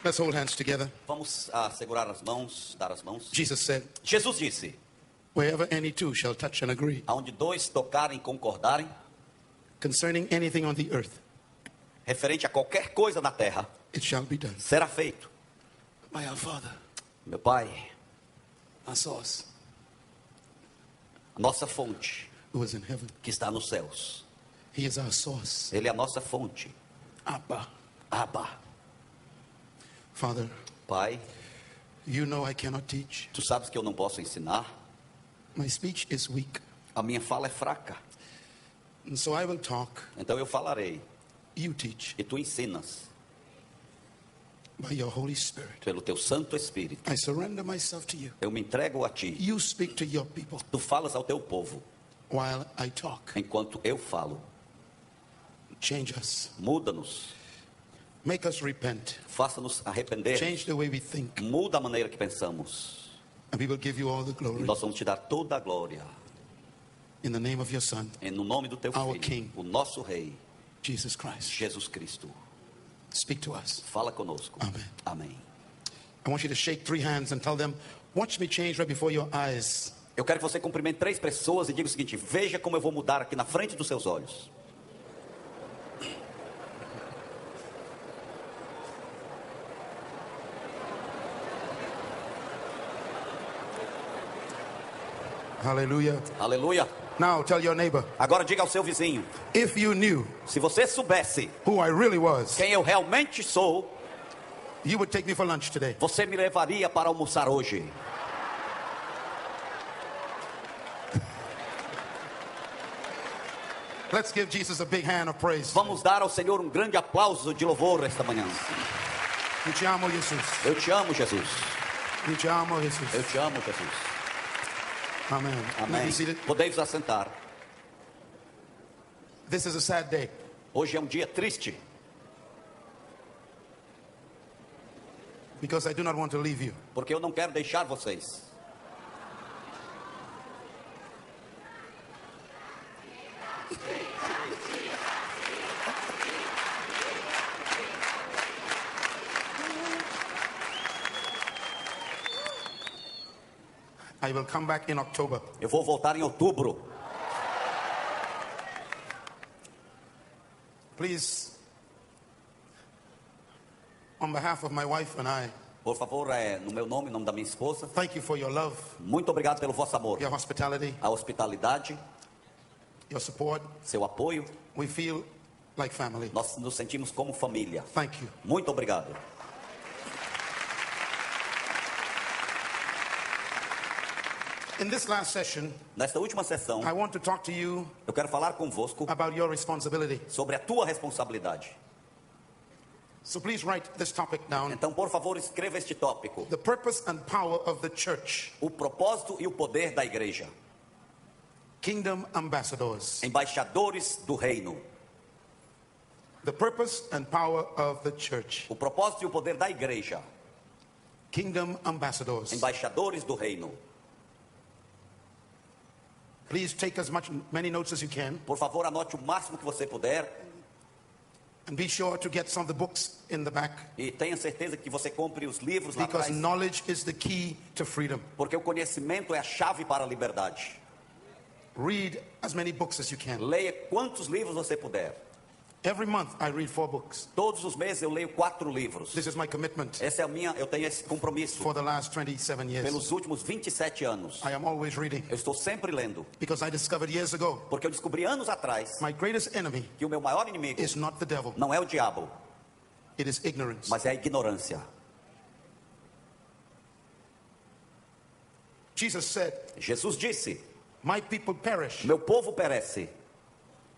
Let's hold hands together. Vamos segurar as mãos, dar as mãos. Jesus said, Jesus disse: wherever any two shall touch and agree aonde dois tocarem, concordarem, concerning anything on the earth, referente a qualquer coisa na terra, it shall be done. será feito. By our Father, Meu Pai, our source, a nossa fonte, who is in heaven. que está nos céus. He is our source. Ele é a nossa fonte. Abba. Abba. Father, Pai, you know I cannot teach. tu sabes que eu não posso ensinar. My speech is weak. A minha fala é fraca. And so I will talk. Então eu falarei You teach e tu ensinas by your Holy Spirit. pelo teu Santo Espírito. I surrender myself to you. Eu me entrego a ti. You speak to your people Tu falas ao teu povo while I talk. enquanto eu falo. Change us. Muda-nos. Make us repent. Faça-nos arrepender. Change the way we think. Muda a maneira que pensamos. And we will give you all the E glory. nós vamos te dar toda a glória. In the name of your Son, No nome do teu Our Filho, King. o nosso Rei, Jesus Christ. Jesus Cristo. Speak to us. Fala conosco. Amen. Amém. I want you to shake 3 hands and tell them, watch me change right before your eyes. Eu quero que você cumprimente 3 pessoas e diga o seguinte: veja como eu vou mudar aqui na frente dos seus olhos. Hallelujah. Aleluia. Now tell your neighbor, Agora diga ao seu vizinho: if you knew se você soubesse who I really was, quem eu realmente sou, you would take me for lunch today. você me levaria para almoçar hoje. Let's give Jesus a big hand of praise. Vamos dar ao Senhor um grande aplauso de louvor esta manhã. Eu te amo, Jesus. Eu te amo, Jesus. Eu te amo, Jesus. Eu te amo, Jesus. Amen. Amém. Be seated. Podemos assentar. This is a sad day. Hoje é um dia triste, Because I do not want to leave you. porque eu não quero deixar vocês. I will come back in October. Eu vou voltar em outubro. Please, on behalf of my wife and I, Por favor, no meu nome, em nome da minha esposa, thank you for your love, muito obrigado pelo vosso amor, your hospitality, a hospitalidade, your support. seu apoio. We feel like family. Nós nos sentimos como família. Thank you. Muito obrigado. In this last session, Nesta última sessão, I want to talk to you eu quero falar convosco about your responsibility. sobre a tua responsabilidade. So please write this topic down. Então, por favor, escreva este tópico: The purpose and power of the church. o propósito e o poder da igreja. Kingdom ambassadors. Embaixadores do reino. The purpose and power of the church. O propósito e o poder da igreja. Kingdom ambassadors. Embaixadores do reino. Please take many notes as you can, Por favor, anote o máximo que você puder. and be sure to get some of the books in the back, E tenha certeza que você compre os livros lá because atrás. knowledge is the key to freedom. Porque o conhecimento é a chave para a liberdade. Read as many books as you can. Leia quantos livros você puder. Every month I read 4 books. Todos os meses eu leio 4 livros. This is my commitment Essa é a minha, eu tenho esse compromisso. for the last 27 years. Pelos últimos 27 anos. I am always reading, Eu estou sempre lendo. because I discovered years ago Porque eu descobri anos atrás my greatest enemy que o meu maior inimigo is not the devil, não é o diabo, it is ignorance. mas é a ignorância. Jesus said, Jesus disse: my people perish meu povo perece,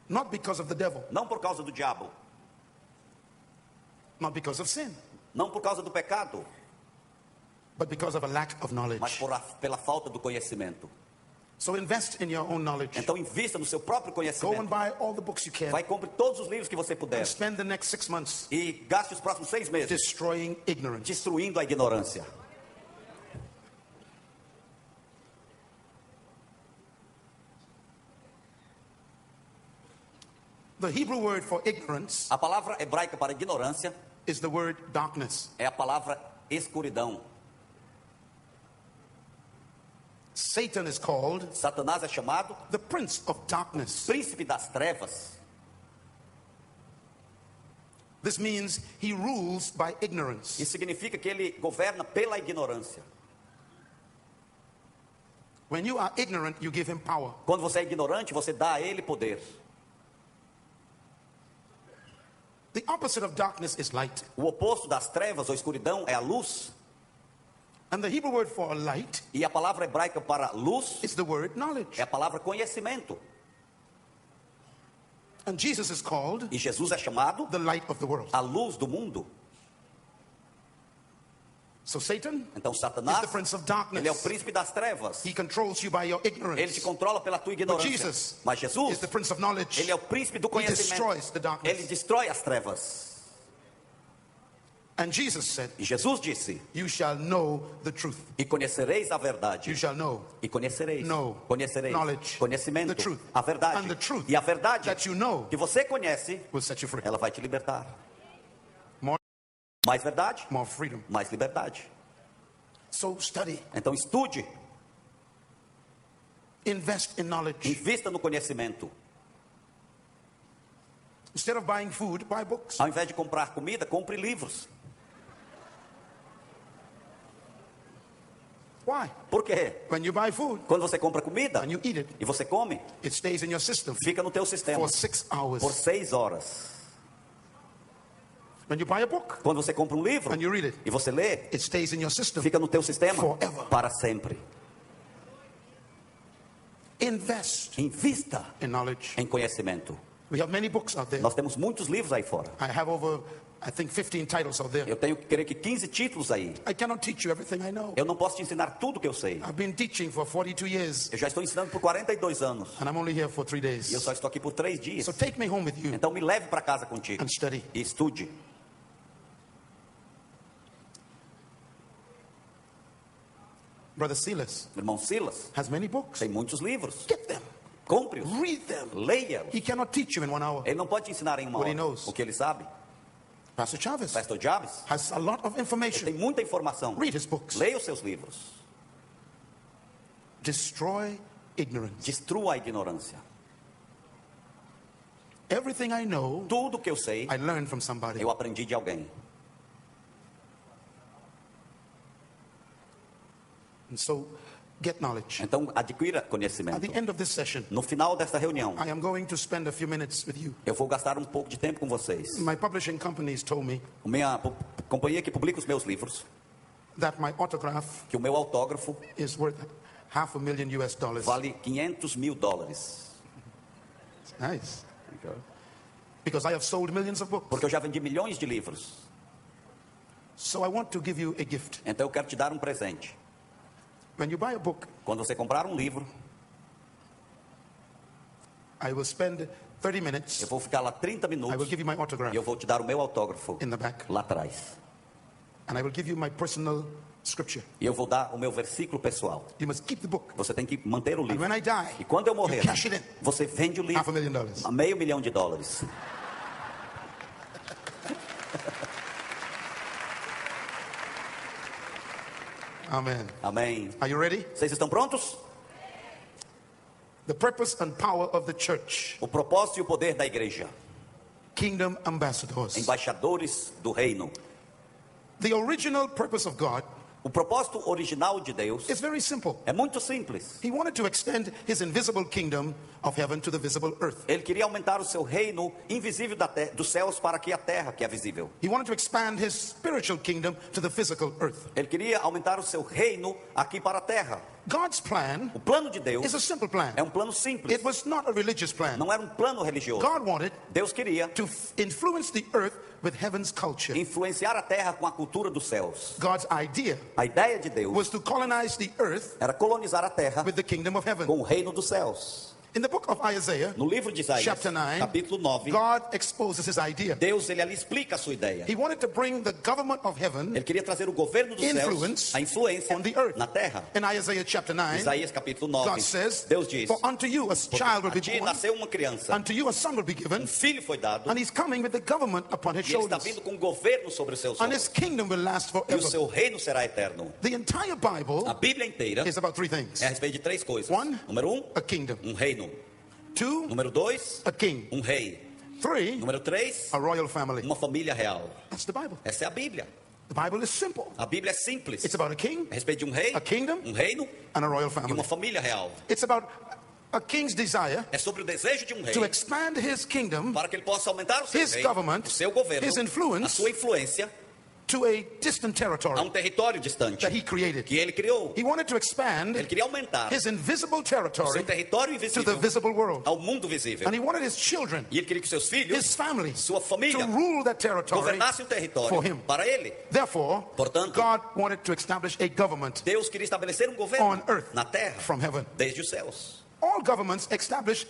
not because of the devil, não por causa do diabo, not because of sin, não por causa do pecado, but because of a lack of mas knowledge. pela falta do conhecimento. So invest in your own knowledge. Então invista no seu próprio Go and conhecimento. buy all the books you can, Vai, compre todos os livros que você puder and spend the next 6 months e gaste os próximos 6 meses destroying ignorance. destruindo a ignorância. The Hebrew word for ignorance A palavra hebraica para ignorância is the word darkness. é a palavra escuridão. Satan is called Satanás é chamado the prince of darkness. príncipe das trevas. This means he rules by ignorance. Isso significa que ele governa pela ignorância. When you are ignorant, you give him power. Quando você é ignorante, você dá a ele poder. The opposite of darkness is light. O oposto das trevas ou escuridão é a luz. And the Hebrew word for light E a palavra hebraica para luz is the word knowledge. é a palavra conhecimento. And Jesus is called E Jesus é chamado the light of the world. a luz do mundo. So Satan Então is Satanás, the prince of ele é o darkness. príncipe das trevas. He controls you by your Ele te ignorance. controla pela tua But ignorância. Jesus Mas is Jesus, the prince of knowledge. ele é o príncipe do He destroys conhecimento. the darkness. Ele destrói as trevas. And Jesus said, E Jesus disse: you shall know the truth. e conhecereis a verdade. You shall know E conhecereis. Know, Conhecereis. knowledge, Conhecimento. the truth. A verdade. And the truth E a verdade that you know que você conhece, will set you free. ela vai te libertar. More, Mais verdade, more freedom. mais liberdade. So study. Então estude, Invest in knowledge. invista no conhecimento. Instead of buying food, buy books. Ao invés de comprar comida, compre livros. Why? Por quê? When you buy food Quando você compra comida and you eat it, e você come, it stays in your system fica no teu sistema for 6 hours. por 6 horas. When you buy a book Quando você compra um livro and you read it, e você lê, it stays in your system. fica no teu sistema Forever. para sempre. Invest Invista in knowledge. em conhecimento. We have many books out there. Nós temos muitos livros aí fora. I have over, I think, 15 titles out there. Eu tenho, creio que 15 títulos aí. I cannot teach you everything I know. Eu não posso te ensinar tudo que eu sei. I've been teaching for 42 years Eu já estou ensinando por 42 anos. and I'm only here for 3 days. E eu só estou aqui por 3 dias. So take me home with you Então me leve para casa contigo and study. e estude. Brother Silas Irmão Silas has many books. tem muitos livros. Get them. Compre-os. Read them. Leia-os. He cannot teach you in 1 hour. Ele não pode te ensinar em uma What he hora knows. o que ele sabe. Pastor Chavez Pastor Jabes has a lot of tem information. muita informação. Read his books. Leia os seus livros. Destroy ignorance. Destrua a ignorância. Everything I know, Tudo que eu sei, I learned from somebody. eu aprendi de alguém. And so, get knowledge. Então adquira At conhecimento. the end of this session, No final desta reunião, I am going to spend a few minutes with you. eu vou gastar um pouco de tempo com vocês. My publishing companies told me Minha companhia que publica os meus livros, that my autograph que o meu autógrafo is worth $500,000 US. vale $500.000. Nice. Because I have sold millions of books. Porque eu já vendi milhões de livros. So I want to give you a gift. Então eu quero te dar um presente. When you buy a book, Quando você comprar um livro, I will spend 30 minutes. eu vou ficar lá 30 I will minutos give you my e autograph eu vou te dar o meu autógrafo in the back. lá atrás. And I will give you my personal scripture. E eu vou dar o meu versículo pessoal. You must keep the book. Você tem que manter o And livro. when I die, E quando eu morrer, you cash it in. você vende o livro $500,000. a $500,000. Amen. Amém. Are you ready? Vocês estão prontos? The purpose and power of the church. O propósito e o poder da igreja. Kingdom ambassadors. Embaixadores do reino. The original purpose of God O propósito original de Deus is very simple. é muito simples. He wanted to extend his invisible kingdom of heaven to the visible earth. Ele queria aumentar o seu reino invisível dos céus para que a terra, que é visível. He wanted to expand his spiritual kingdom to the physical earth. Ele queria aumentar o seu reino aqui para a terra. God's plan O plano de Deus is a simple plan. é um plano simples. It was not a religious plan. Não era um plano religioso. God wanted Deus queria to influence the earth with heaven's culture. influenciar a terra com a cultura dos céus. God's idea A ideia de Deus was to colonize the earth era colonizar a terra with the kingdom of heaven. com o reino dos céus. In the book of Isaiah, No livro de Isaías, chapter 9, capítulo 9, God exposes his idea. Deus ele ali explica a sua ideia. He wanted to bring the government of heaven Ele queria trazer o governo dos Influence céus, a influência on the earth. na terra. In Isaiah chapter 9, Isaías capítulo 9, God says, Deus diz: for unto you a child will a be ti born, nasceu uma criança, unto you a son will be given, filho foi dado, and he's coming with the government upon his e ele está shoulders. vindo com o governo sobre os seus And his ombros. kingdom will last E o forever. seu reino será eterno. The entire A Bible Bíblia inteira is about three things. é a respeito de três coisas. One, Número 1, a kingdom. reino. Two, Número 2, a king. rei. Three, Número 3, a royal family. uma família real. That's the Bible. Essa é a Bíblia. The Bible is simple. A Bíblia é simples. It's about a king A respeito de rei, a kingdom, reino and a royal e family. uma família real. It's about a king's desire É sobre o desejo de rei to expand his kingdom para que ele possa aumentar o seu His reino, government, o seu governo, his influence, a sua influência to a distant a territory território distante that he created. que ele criou. He wanted to expand Ele queria aumentar his invisible o seu territory território to the invisível visible world. ao mundo visível. And he wanted his children, E ele queria que seus filhos, his family, sua to família, rule that territory governassem o for território him. para ele. Therefore, Portanto, God wanted to establish a government Deus queria estabelecer um governo on earth na terra, from heaven. desde os céus. All governments establish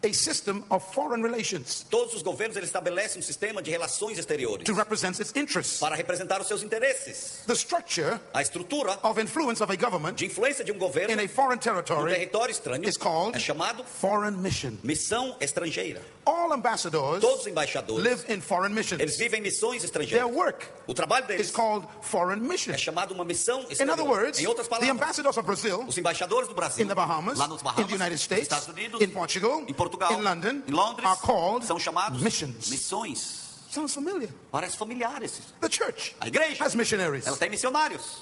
a system of foreign relations Todos os governos eles estabelecem um sistema de relações exteriores to represent its interests. para representar os seus interesses. The structure A estrutura of influence of a government de influência de um governo in a foreign no territory território estranho is called é chamado foreign mission. missão estrangeira. All ambassadors Todos os embaixadores live in foreign eles missions. vivem em missões Their estrangeiras. work O trabalho is deles called foreign mission. é chamado uma missão In other estrangeira. words, Em outras the palavras, ambassadors of Brazil, os embaixadores do Brasil, in the Bahamas, lá nos in Bahamas, the United nos States, Estados Unidos, in Portugal, em Portugal, in London, em Londres, are called são chamados missions. missões. Sounds familiar. Parece familiares. The church A igreja, has missionaries. ela tem missionários.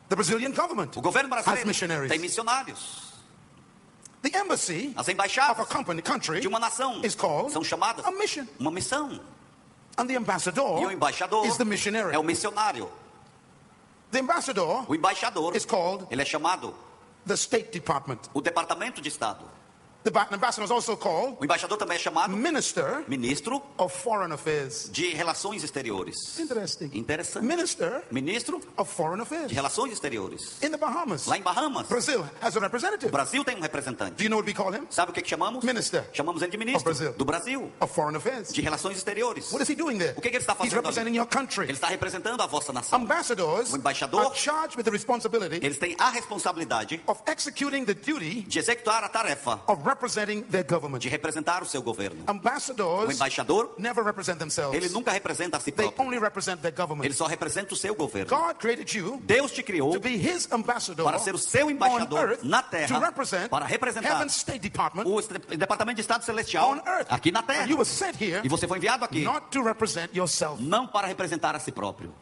The Brazilian government O governo has brasileiro missionaries. tem missionários. The embassy As of a embaixadas country de uma nação is called são chamadas a mission. uma missão. And the E o ambassador embaixador is the missionary. é o missionário. The ambassador O embaixador, is called ele é chamado the State Department. o Departamento de Estado. The ambassador is also called O embaixador também é chamado Minister ministro of Foreign Affairs. de Relações Exteriores. Interesting. Interessante. Minister Ministro of Foreign Affairs. de Relações Exteriores. In the Bahamas, Lá em Bahamas, Brazil has a o representative. Brasil tem um representante. Do you know what we call him? Sabe o que chamamos? Minister Chamamos ele de of ministro Brazil. do Brasil, Of Foreign Affairs. de Relações Exteriores. What is he doing there? O que ele está He's fazendo representing ali? your country. Ele está representando a vossa nação. Ambassadors O embaixador, are charged with the responsibility eles têm a responsabilidade of executing the duty de executar a tarefa of representing their government. de representar o seu governo. O Ambassadors embaixador, never represent themselves. ele nunca representa a si They próprio. only represent their government. Ele só representa o seu governo. God created you Deus te criou to be his ambassador para ser o seu on embaixador earth na to terra, represent para representar Heaven's State Department o Departamento de Estado Celestial on earth. aqui na And terra. you were sent here E você foi enviado aqui not to represent yourself. não para representar a si próprio.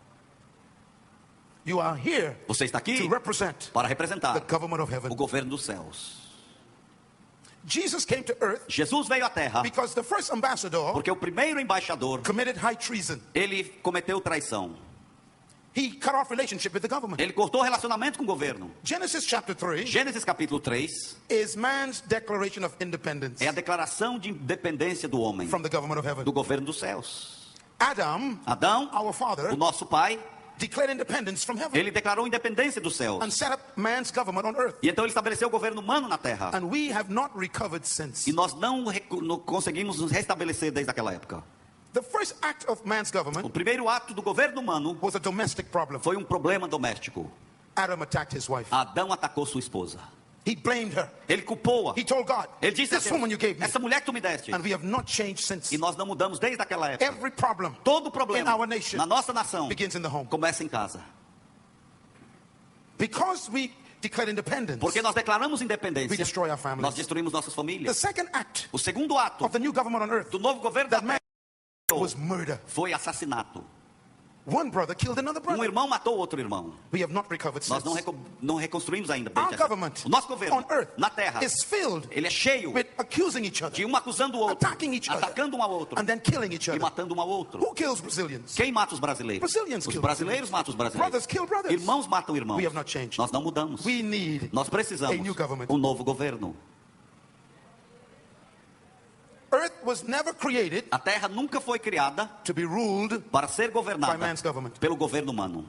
You are here Você está aqui to represent para representar the government of o heaven. governo dos céus. Jesus came to earth Jesus veio à terra because the first ambassador porque o primeiro embaixador, committed high treason. ele cometeu traição. He cut off relationship with the government. Ele cortou o relacionamento com o governo. Genesis chapter 3 Gênesis capítulo 3 is man's declaration of independence é a declaração de independência do homem from the government of heaven. do governo dos céus. Adam, Adão, our father, o nosso pai, declared independence from heaven ele declarou independência dos céus. and set up man's government on earth. E então ele estabeleceu o governo humano na terra. And we have not recovered since. E nós não conseguimos nos restabelecer desde aquela época. The first act of man's O government primeiro ato do governo humano was a domestic problem. foi um problema doméstico. Adam attacked his wife. Adão atacou sua esposa. He blamed her. Ele culpou-a. He told God, Ele disse a this woman you Deus, gave me. essa mulher que tu me deste. And we have not changed since. E nós não mudamos desde aquela época. Every problem Todo in problema our nation na nossa nação begins in the home. começa em casa. Because we declared independence, Porque nós declaramos we independência, destroy our families. nós destruímos nossas The famílias. second act O segundo ato of the new government on earth do novo governo da that man terra was murder. foi assassinato. One brother killed another Um brother. irmão matou outro irmão. We have not recovered Nós since. não reconstruímos ainda bem. Our government O nosso governo on earth na terra, is filled ele é cheio with accusing each other, de um acusando o outro, attacking each other, atacando um ao outro and then killing each e other. matando um ao outro. Who kills Brazilians? Quem mata os brasileiros? Brazilians Os kill brasileiros matam os brasileiros. Brothers kill brothers. Irmãos matam irmãos. We have not changed. Nós não mudamos. We need Nós precisamos a new government. um novo governo. Earth was never created A terra nunca foi criada to be ruled para ser by governada man's government. pelo governo humano.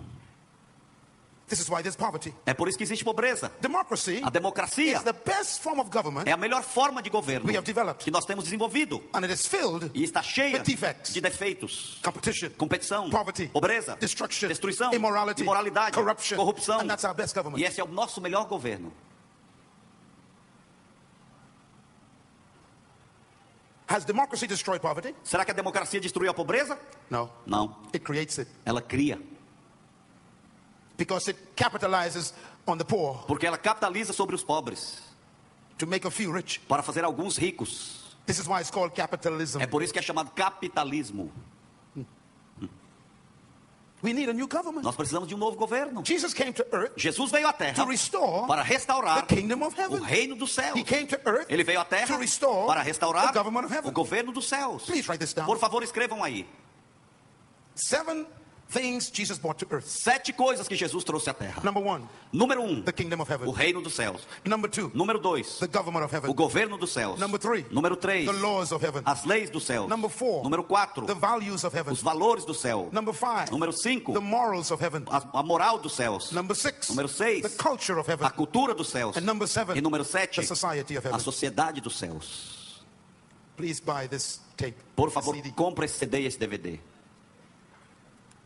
This is why there's poverty. É por isso que existe pobreza. Democracy A democracia is the best form of government é a melhor forma de governo we have developed. que nós temos desenvolvido. And it is filled E está cheia with defects. de defeitos. Competition, Competição, poverty, pobreza, destruction, destruição, immorality, imoralidade, corruption. corrupção. And that's our best government. E esse é o nosso melhor governo. Has democracy destroyed poverty? Será que a democracia destruiu a pobreza? No. Não. It creates it Ela cria. because it capitalizes on the poor Porque ela capitaliza sobre os pobres to make a few rich. para fazer alguns ricos. This is why it's called capitalism. É por isso que é chamado capitalismo. We need a new government. Nós precisamos de um novo governo. Jesus came to earth Jesus veio à terra to restore para restaurar the kingdom of o heaven. reino dos céus. He came to earth Ele veio à to terra restore para restaurar the government of heaven. o governo dos céus. Please write this down. Por favor, escrevam aí. 7 things Jesus brought to earth. 7 coisas que Jesus trouxe à terra. Number 1, Número 1, the kingdom of o heaven. reino dos céus. Number 2, Número 2, the government of o heaven. governo dos céus. Number 3, Número 3, the laws of heaven. as leis dos céus. Number 4, Número 4, the values of heaven. os valores do céu. Number 5, Número 5, the morals of heaven. a moral dos céus. Number 6, Número 6, the culture of heaven. a cultura dos céus. And number 7, E número 7, the society of a heaven. sociedade dos céus. Please buy this tape, Por favor, CD, compre esse CD e esse DVD.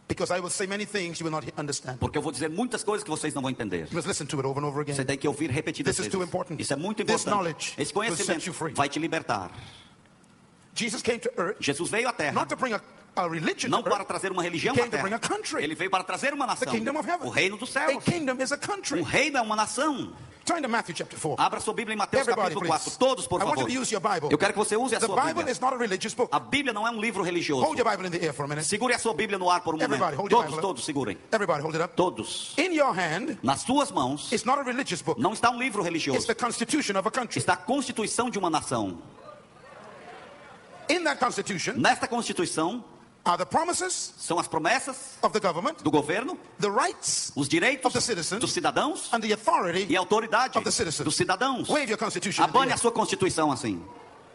because I will say many things you will not understand. Porque eu vou dizer muitas coisas que vocês não vão entender. You must listen to it over and over Você again. tem que ouvir repetidas This is vezes. too important. Isso é muito This importante. knowledge Esse will set conhecimento you free. vai te libertar. Jesus came to earth Jesus veio à terra not to bring a religion não to para earth. trazer uma religião He à came to bring terra. a country. Ele veio para trazer uma The nação. kingdom of heaven. O reino dos A céus. kingdom is a country. O reino é uma nação. Turn to Matthew chapter 4. Abra sua Bíblia em Mateus Everybody, capítulo please. 4. Todos, por I want you favor. to use your Bible. Eu quero que você use a The sua Bible Bíblia. is not a religious book. A Bíblia não é um livro religioso. Hold your Bible in the air for a minute. Segure a sua Bíblia no ar por um Everybody, momento. hold your Todos, Bible. todos, segurem. Everybody, hold it up. Todos. In your hand, Nas suas mãos it's not a religious book. não está um livro It's religioso. the constitution of a country. Está a Constituição de uma nação. In that constitution Nesta Constituição are the promises são as promessas of the government, do governo, the rights os direitos of the citizens, dos cidadãos and the authority e a autoridade of the citizens. dos cidadãos. Wave your constitution. in the Abane air. a sua Constituição assim.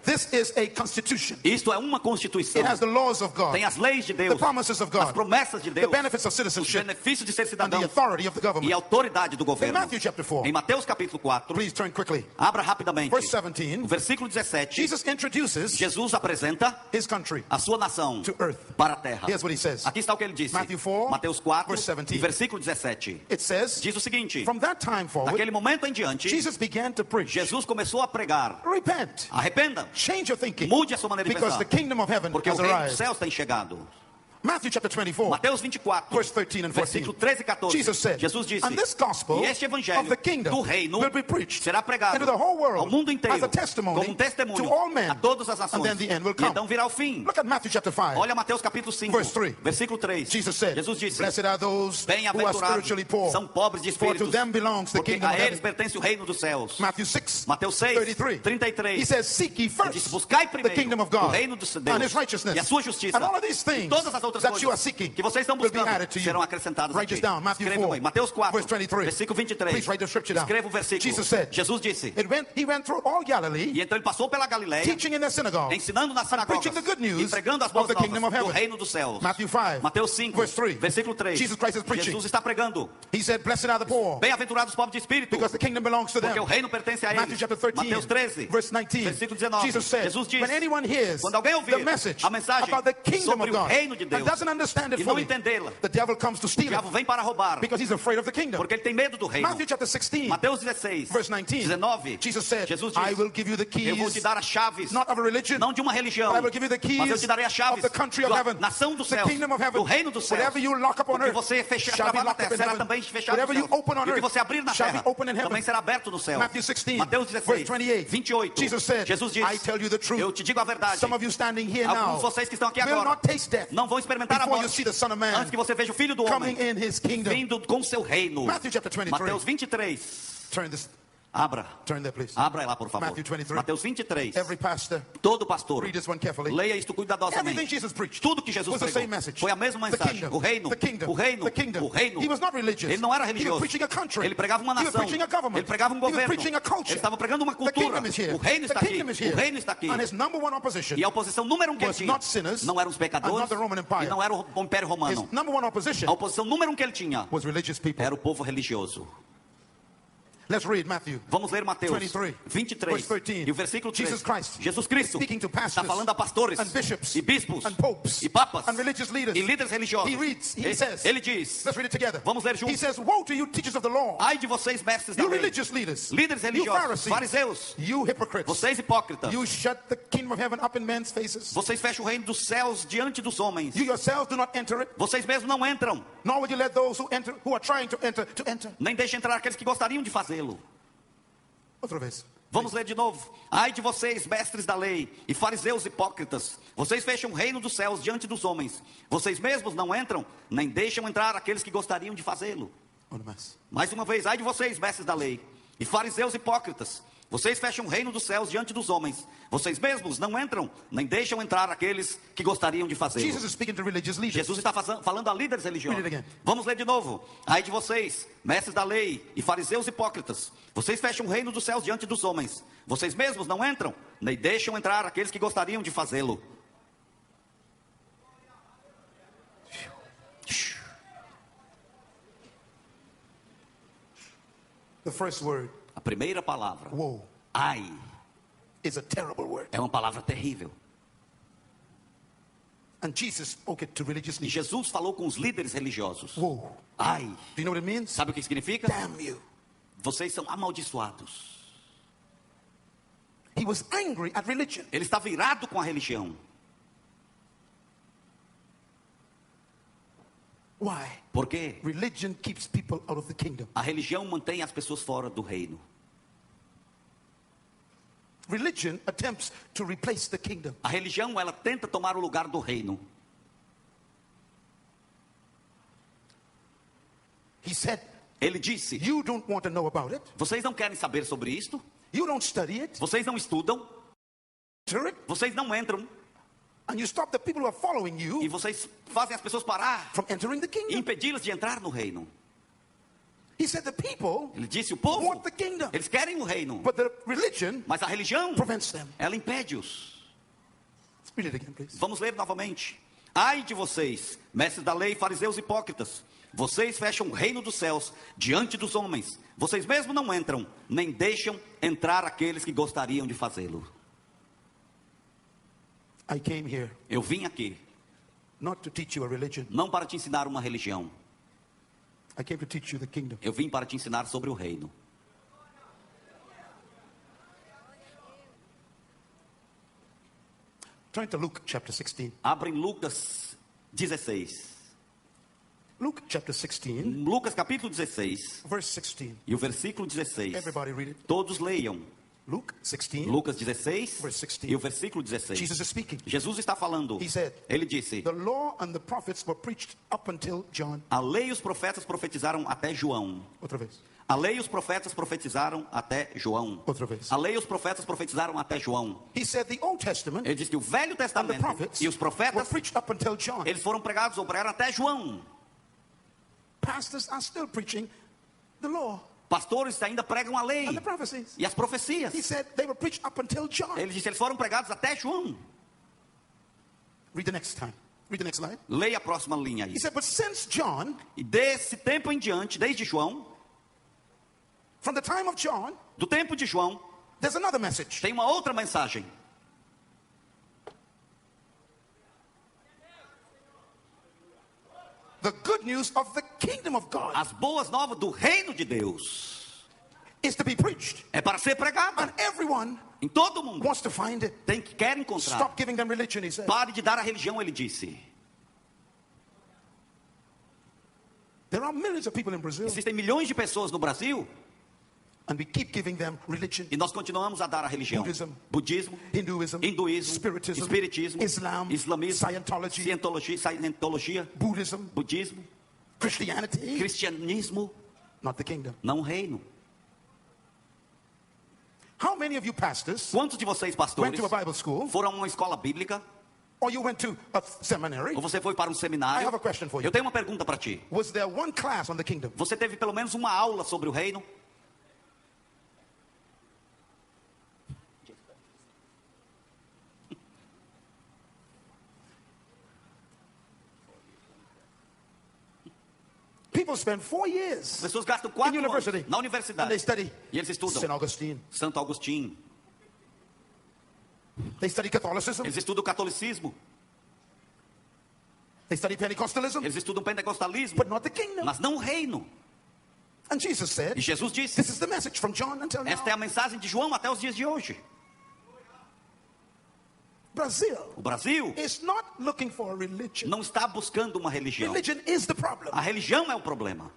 This is a constitution. Isto é uma Constituição. It has the laws of God, Tem as leis de the Deus, promises of as God, promessas de the Deus, benefits of os citizenship, benefícios de ser and the cidadão authority of the e a government. autoridade do In governo. Matthew chapter 4, Em Mateus capítulo 4, please turn quickly. abra rapidamente. Verse 17, O versículo 17, Jesus introduces Jesus apresenta his country a sua nação to earth. para a terra. Here's what he says. Aqui está o que ele disse. Matthew 4, Mateus 4, verse 17. versículo 17. It says, Diz o seguinte: from that time forward, daquele momento em diante, Jesus began to preach. Jesus começou a pregar: Repent. arrependa, Change your thinking. mude a sua maneira de Because the pensar, kingdom of heaven porque o has reino dos arrived. céus tem chegado. Matthew chapter 24, Mateus 24, verse 13 and 14. versículo 13 e 14. Jesus said, Jesus disse: and this gospel e este evangelho of the kingdom do reino will be preached será pregado into the whole world ao mundo inteiro as a testimony como um testemunho to all men. a todas as And nações. then the end will E come. então virá o fim. Look at Matthew chapter 5. Olha Mateus capítulo 5, Verse 3. versículo 3. Jesus said, Jesus disse: blessed are those who are bem-aventurados spiritually poor, são pobres de for to espíritos, them belongs the porque kingdom of a eles heaven. pertence o reino dos céus. Matthew 6, Mateus 6, 33. 33. He says, seek ye Ele disse: first buscai the primeiro kingdom of o God reino de and his Deus righteousness. e a sua justiça. And all of these E things todas as outras that you are coisas seeking que vocês estão will be buscando added to you. serão acrescentadas a Write ti. this down. Matthew Escrevam 4, aí. Mateus 4, verse 23. versículo 23. Please write the scripture down. Escreva o versículo. Jesus said, Jesus disse: he went through all Galilee, e então ele passou pela Galileia, teaching in their synagogue, ensinando nas sinagogas preaching the good news e pregando as of boas the kingdom of novas do heaven. reino dos céus. Matthew 5, Mateus 5, verse 3. versículo 3. Jesus Christ is preaching. Jesus está pregando: He said, blessed are the poor, bem-aventurados os pobres de espírito, because the kingdom belongs to them. porque o reino pertence a eles. Matthew chapter 13, Mateus 13, verse 19. versículo 19. Jesus said, Jesus diz: when anyone hears quando alguém ouvir the message a mensagem about the kingdom sobre of o God reino de and Deus doesn't understand it e não fully, entendê-la, the devil comes to o steal diabo it vem para roubar, because he's afraid of the kingdom. porque ele tem medo do reino. Matthew chapter 16, Mateus 16, verse 19. 19. Jesus said, Jesus I diz: will give you the eu vou te keys, dar as chaves, not of a religion, não de uma religião, but I will give you the mas eu keys te darei as chaves of the country of da heaven, nação dos the céus, kingdom of heaven. do reino dos céus. Whatever you lock up on O que earth você fechar shall be na locked up terra in será heaven. também fechado no Whatever you céu. open on E o que earth você abrir na shall be terra open in heaven. também será aberto no céu. Matthew 16, Mateus verse 16, 28. 28. Jesus said, Jesus diz: I tell you the truth. eu te digo a verdade. Some of you standing here Alguns now de vocês que estão aqui will agora not taste death não vão experimentar a before you morte see the Son of Man antes que você veja o Filho do coming Homem in his kingdom. vindo com seu reino. Matthew chapter 23. Mateus 23. Turn this. Abra. Turn there, please. Abra lá, por favor. Matthew 23. Mateus 23. Every pastor, Todo pastor, read this one carefully. leia isto Everything cuidadosamente. Jesus preached Tudo que Jesus was the same pregou message. foi a mesma The mensagem. kingdom, O reino, the kingdom, o reino, the kingdom. o reino. He was not religious. Ele não era He was religioso. preaching a country. Ele pregava uma He was nação. preaching a government. Ele pregava um He was governo. preaching a culture. Ele estava pregando uma The cultura. kingdom is here. O reino está The aqui. kingdom is here. O reino está aqui. And his number one opposition E a oposição número 1 que ele was tinha not sinners não eram os and pecadores not the Roman Empire. e não era o Império Romano. His number one opposition A oposição número 1 que ele tinha was religious people. era o povo religioso. Let's read Matthew. Vamos ler Mateus 23, 23 verse 13. e o versículo 3. Jesus Christ Speaking to pastors está falando a pastores and bishops e bispos and popes e papas and religious leaders. e líderes religiosos. He says, Ele diz, let's read it together. vamos ler He juntos. says, woe to you teachers of the law, Ai de vocês, mestres da you lei, religious leaders, líderes you religiosos, Pharisees, fariseus, you hypocrites, vocês hipócritas, you shut the kingdom of heaven up in men's faces. vocês fecham o reino dos céus diante dos homens. You yourselves do not enter it, Vocês mesmos não entram, nor will you let those who are trying to enter. nem deixem entrar aqueles que gostariam de fazê-lo. Outra vez. Vamos ler de novo. Ai de vocês, mestres da lei e fariseus hipócritas, vocês fecham o reino dos céus diante dos homens. Vocês mesmos não entram, nem deixam entrar aqueles que gostariam de fazê-lo. Outra vez. Mais uma vez, ai de vocês, mestres da lei e fariseus hipócritas, vocês fecham o reino dos céus diante dos homens. Vocês mesmos não entram, nem deixam entrar aqueles que gostariam de fazê-lo. Jesus is speaking to religious leaders. Jesus está falando a líderes religiosos. Read it again. Vamos ler de novo. Ai de vocês, mestres da lei e fariseus hipócritas, vocês fecham o reino dos céus diante dos homens. Vocês mesmos não entram, nem deixam entrar aqueles que gostariam de fazê-lo. The first word, A primeira palavra, woe, ai, is a terrible word. é uma palavra terrível. And Jesus spoke it to religious E leaders. Jesus falou com os líderes religiosos. Woe. Ai, Do you know what it means? sabe o que significa? Damn you. Vocês são amaldiçoados. He was angry at religion. Ele está virado com a religião. Why? Por quê? Religion keeps people out of the kingdom. A religião mantém as pessoas fora do reino. Religion attempts to replace the kingdom. A religião, ela tenta tomar o lugar do reino. He said, Ele disse, you don't want to know about it. vocês não querem saber sobre isto? You don't study it. Vocês não estudam? Enter it. Vocês não entram? And you stop the people who are following E you vocês fazem as pessoas parar from entering the e kingdom. impedi-las de entrar no reino. He said the people Ele disse, o povo, want the kingdom. eles querem o reino. But the religion Mas a religião, prevents them. ela impede-os. Read it again, please. Vamos ler novamente. Ai de vocês, mestres da lei, fariseus hipócritas. Vocês fecham o reino dos céus diante dos homens. Vocês mesmos não entram, nem deixam entrar aqueles que gostariam de fazê-lo. I came here Eu vim aqui, not to teach you a religion. não para te ensinar uma religião. I came to teach you the kingdom. Eu vim para te ensinar sobre o reino. Turn to Luke chapter 16. Abra em Lucas 16. Luke chapter 16, Lucas capítulo 16 verse 16. e o versículo 16. Everybody read it. Todos leiam. Luke 16. Lucas 16 Verse 16. e o versículo 16. Jesus is speaking. Jesus está falando. He said, Ele disse: the law and the prophets were preached up until John. a lei e os profetas profetizaram até João. Outra vez. A lei e os profetas profetizaram até João. Outra vez. A lei e os profetas profetizaram até João. He said the Old Testament Ele disse que o Velho and the Testamento prophets e os were profetas, preached up until John. eles foram pregados ou pregaram até João. Pastors are still preaching the law Pastores ainda pregam a lei and the prophecies. e as profecias. He said they were preached up until John. Ele disse, eles foram pregados até João. Read the next time. Read the next line. Leia a próxima linha aí. He said, but since John, E desse tempo em diante, desde João, from the time of John, do tempo de João, there's another message. tem uma outra mensagem. The good news of the kingdom of God As boas novas do reino de Deus is to be preached. é para ser pregada And everyone em todo mundo. wants to find it. Quer encontrar. Stop giving them religion, he said. Pare de dar a religião, ele disse. There are millions of people in Brazil, Existem milhões de pessoas no Brasil and we keep giving them religion, e nós continuamos a dar a religião. Buddhism, Budismo, Hinduism, hinduísmo, Spiritism, espiritismo, Islam, islamismo, Scientology, cientologia, Buddhism, budismo, Christianity, cristianismo, not the kingdom. não o reino. How many of you pastors Quantos de vocês, went pastores, to a Bible school, foram a uma escola bíblica? or you went to a seminary? Ou você foi para um I seminário? have a question for you. Eu tenho uma pergunta para ti. Was there one class on the kingdom? Você teve pelo menos uma aula sobre o reino? People spend 4 As years pessoas gastam in 4 anos university, na and they universidade. study E eles estudam St. Augustine. Santo Agostinho. They study Catholicism. Eles estudam o catolicismo. They study Pentecostalism, Eles estudam o pentecostalismo. but not the kingdom. Mas não o reino. And Jesus said, E Jesus disse: this is the message from John until now. esta é a mensagem de João até os dias de hoje. Brazil O Brasil is not looking for a religion. não está buscando uma religião. Religion is the problem. A religião é o problema.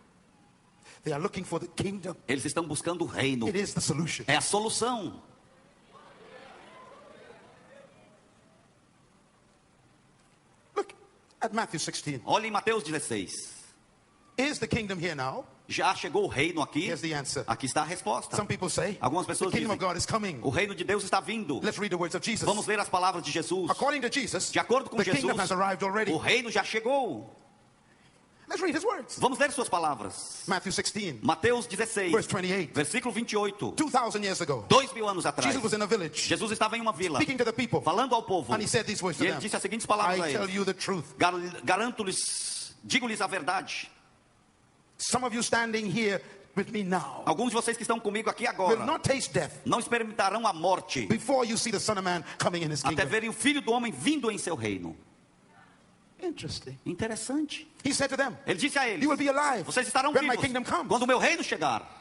They are looking for the kingdom. Eles estão buscando o reino. It is the solution. É a solução. Look at Matthew 16. Olha em Mateus 16. Is the kingdom here now? Já chegou o reino aqui? Here's the answer. Aqui está a resposta. Some people say, Algumas the pessoas kingdom of dizem: God is coming. o reino de Deus está vindo. Let's read the words of Jesus. Vamos ler as palavras de Jesus. According to Jesus, De acordo com the Jesus, kingdom has arrived already. o reino já chegou. Let's read his words. Vamos ler suas palavras. Matthew 16, Mateus 16, verse 28. versículo 28. 2,000 years ago, 2000 anos atrás, Jesus was in a village Jesus estava em uma vila, speaking to the people. falando ao povo. And he said these words to E ele them. disse as seguintes palavras a I tell eles: you the truth. Garanto-lhes, digo-lhes a verdade. Some of you standing here with me now Alguns de vocês que estão comigo aqui will agora not taste death não experimentarão a morte before you see the Son of Man coming in his até kingdom. verem o Filho do Homem vindo em seu reino. Interesting. Interessante. He said to them, Ele disse a eles: you will be alive vocês estarão when my vivos kingdom comes. quando o meu reino chegar.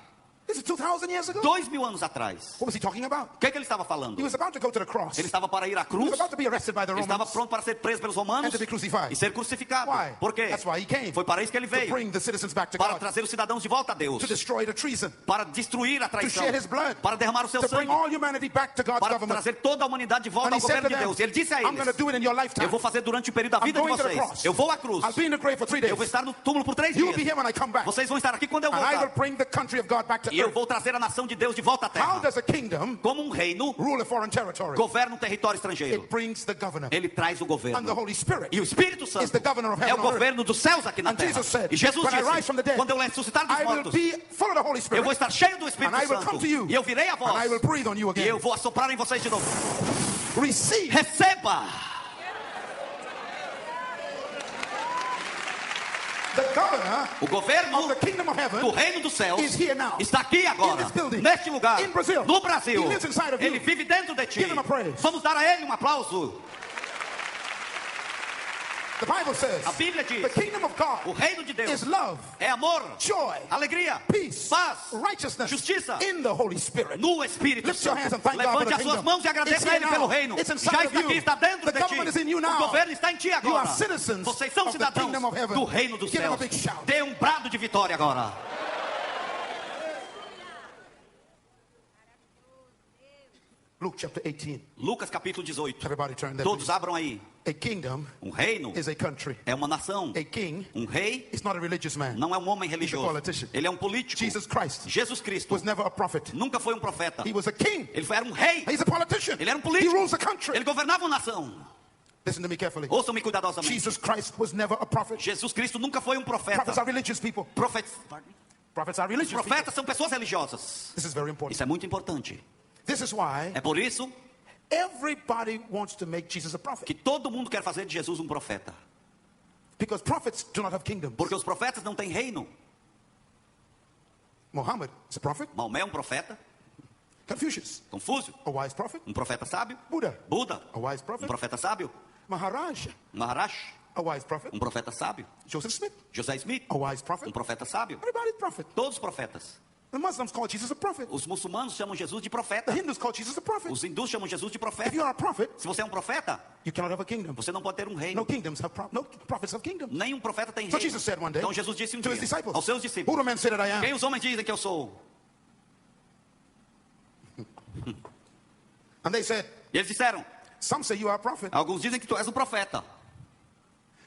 This is 2,000 years ago. 2000 anos atrás. What was he talking about? O que ele estava falando? He was about to go to the cross. Ele estava para ir à He cruz. was about to be arrested by the Ele estava Romans pronto para ser preso pelos romanos and to be crucified. e ser crucificado. Why? Por quê? That's why he came. Foi para isso que ele To veio. bring the citizens back to Para God, trazer os cidadãos de volta a Deus. to destroy the treason, Para destruir a to traição. shed his blood, Para derramar o seu to bring sangue. all humanity back to God's Para government. trazer toda a humanidade de volta And ao he said governo to de them, Deus. E ele disse a I'm going to eles: do it in your lifetime. eu vou fazer durante o período da I'm vida de going to the vocês. cross. Eu vou à cruz. I'll be in the grave for 3 days. Eu vou estar no túmulo por 3 You will be dias. here when I come back. Vocês vão estar aqui quando eu And I will voltar. bring the country of God back to E eu earth. vou trazer a nação de Deus de volta à How terra. does a kingdom Como um reino rule a foreign territory? governa um território estrangeiro. It brings the governor. Ele traz o And the governo. Holy Spirit E o Espírito is Santo the governor of é heaven o on earth. governo dos céus aqui na And terra. Jesus said, E Jesus when I rise from the disse: dead, quando eu ressuscitar dos I will mortos, be full of the Holy eu Spirit. vou estar cheio do Espírito And I will come Santo. to you. E eu virei a And I will voz. breathe on you E again. eu vou assoprar em vocês de novo. Receive. Receba! The governor O governo of the kingdom of heaven do reino dos céus is here now. está aqui In agora, this building. neste lugar, In Brazil. no Brasil. He lives inside of you. Ele vive dentro de ti. Give him a praise. Vamos dar a ele um aplauso. The Bible says A Bíblia the diz: kingdom of God o reino de Deus is love, é amor, joy, alegria, peace, paz, righteousness justiça in the Holy Spirit. no Espírito Lift your Santo. hands and thank God for Levante the as suas kingdom. mãos e It's agradeça a here Ele now. pelo reino. It's inside Já of está you. aqui, está dentro The de government is in you ti. now. O governo está em ti You agora. are citizens Vocês são of the cidadãos kingdom of heaven. do reino dos Give him a céus. big shout. Dê um brado de vitória agora. Luke chapter 18. Lucas capítulo 18. Everybody turn there. Todos please. abram aí. A kingdom Um reino is a country. é uma nação. A king Rei is not a religious man. não é um homem He's a religioso. politician. Ele é um político. Jesus Christ Jesus Cristo was never a prophet. nunca foi um profeta. He was a king. Ele era um rei. He's a politician. Ele era um He político. rules a country. Ele governava uma nação. Listen to me carefully. Ouçam-me cuidadosamente. Jesus Christ was never a prophet. Jesus Cristo nunca foi um profeta. Prophets are religious people. Prophets are religious people. Profetas são pessoas religiosas. This is very important. Isso é muito importante. This is why É por isso everybody wants to make Jesus a prophet. que todo mundo quer fazer de Jesus um profeta. Because prophets do not have kingdoms. Porque os profetas não têm reino. Muhammad is a prophet. Maomé é um profeta. Confucius, Confúcio, a wise prophet. um profeta sábio. Buddha, Buda, a wise um prophet. profeta sábio. Maharaj, Maharaj, a wise prophet. um profeta sábio. Joseph Smith, José Smith, a wise prophet. um profeta sábio. Everybody's prophet. Todos os profetas. The Muslims call Jesus a prophet. Os muçulmanos chamam Jesus de The profeta. Hindus call Jesus a prophet. Os hindus chamam Jesus de If profeta. you are a prophet, Se você é um profeta, you cannot have a kingdom. você não pode ter um No reino. kingdoms have no prophets have kingdoms. Nenhum profeta tem So reino. Jesus said one day Então Jesus disse um to his dia disciples, aos seus who discípulos: do men say that I am? quem os homens dizem que eu sou? And they said, E eles disseram: some say you are a prophet. alguns dizem que tu és um profeta.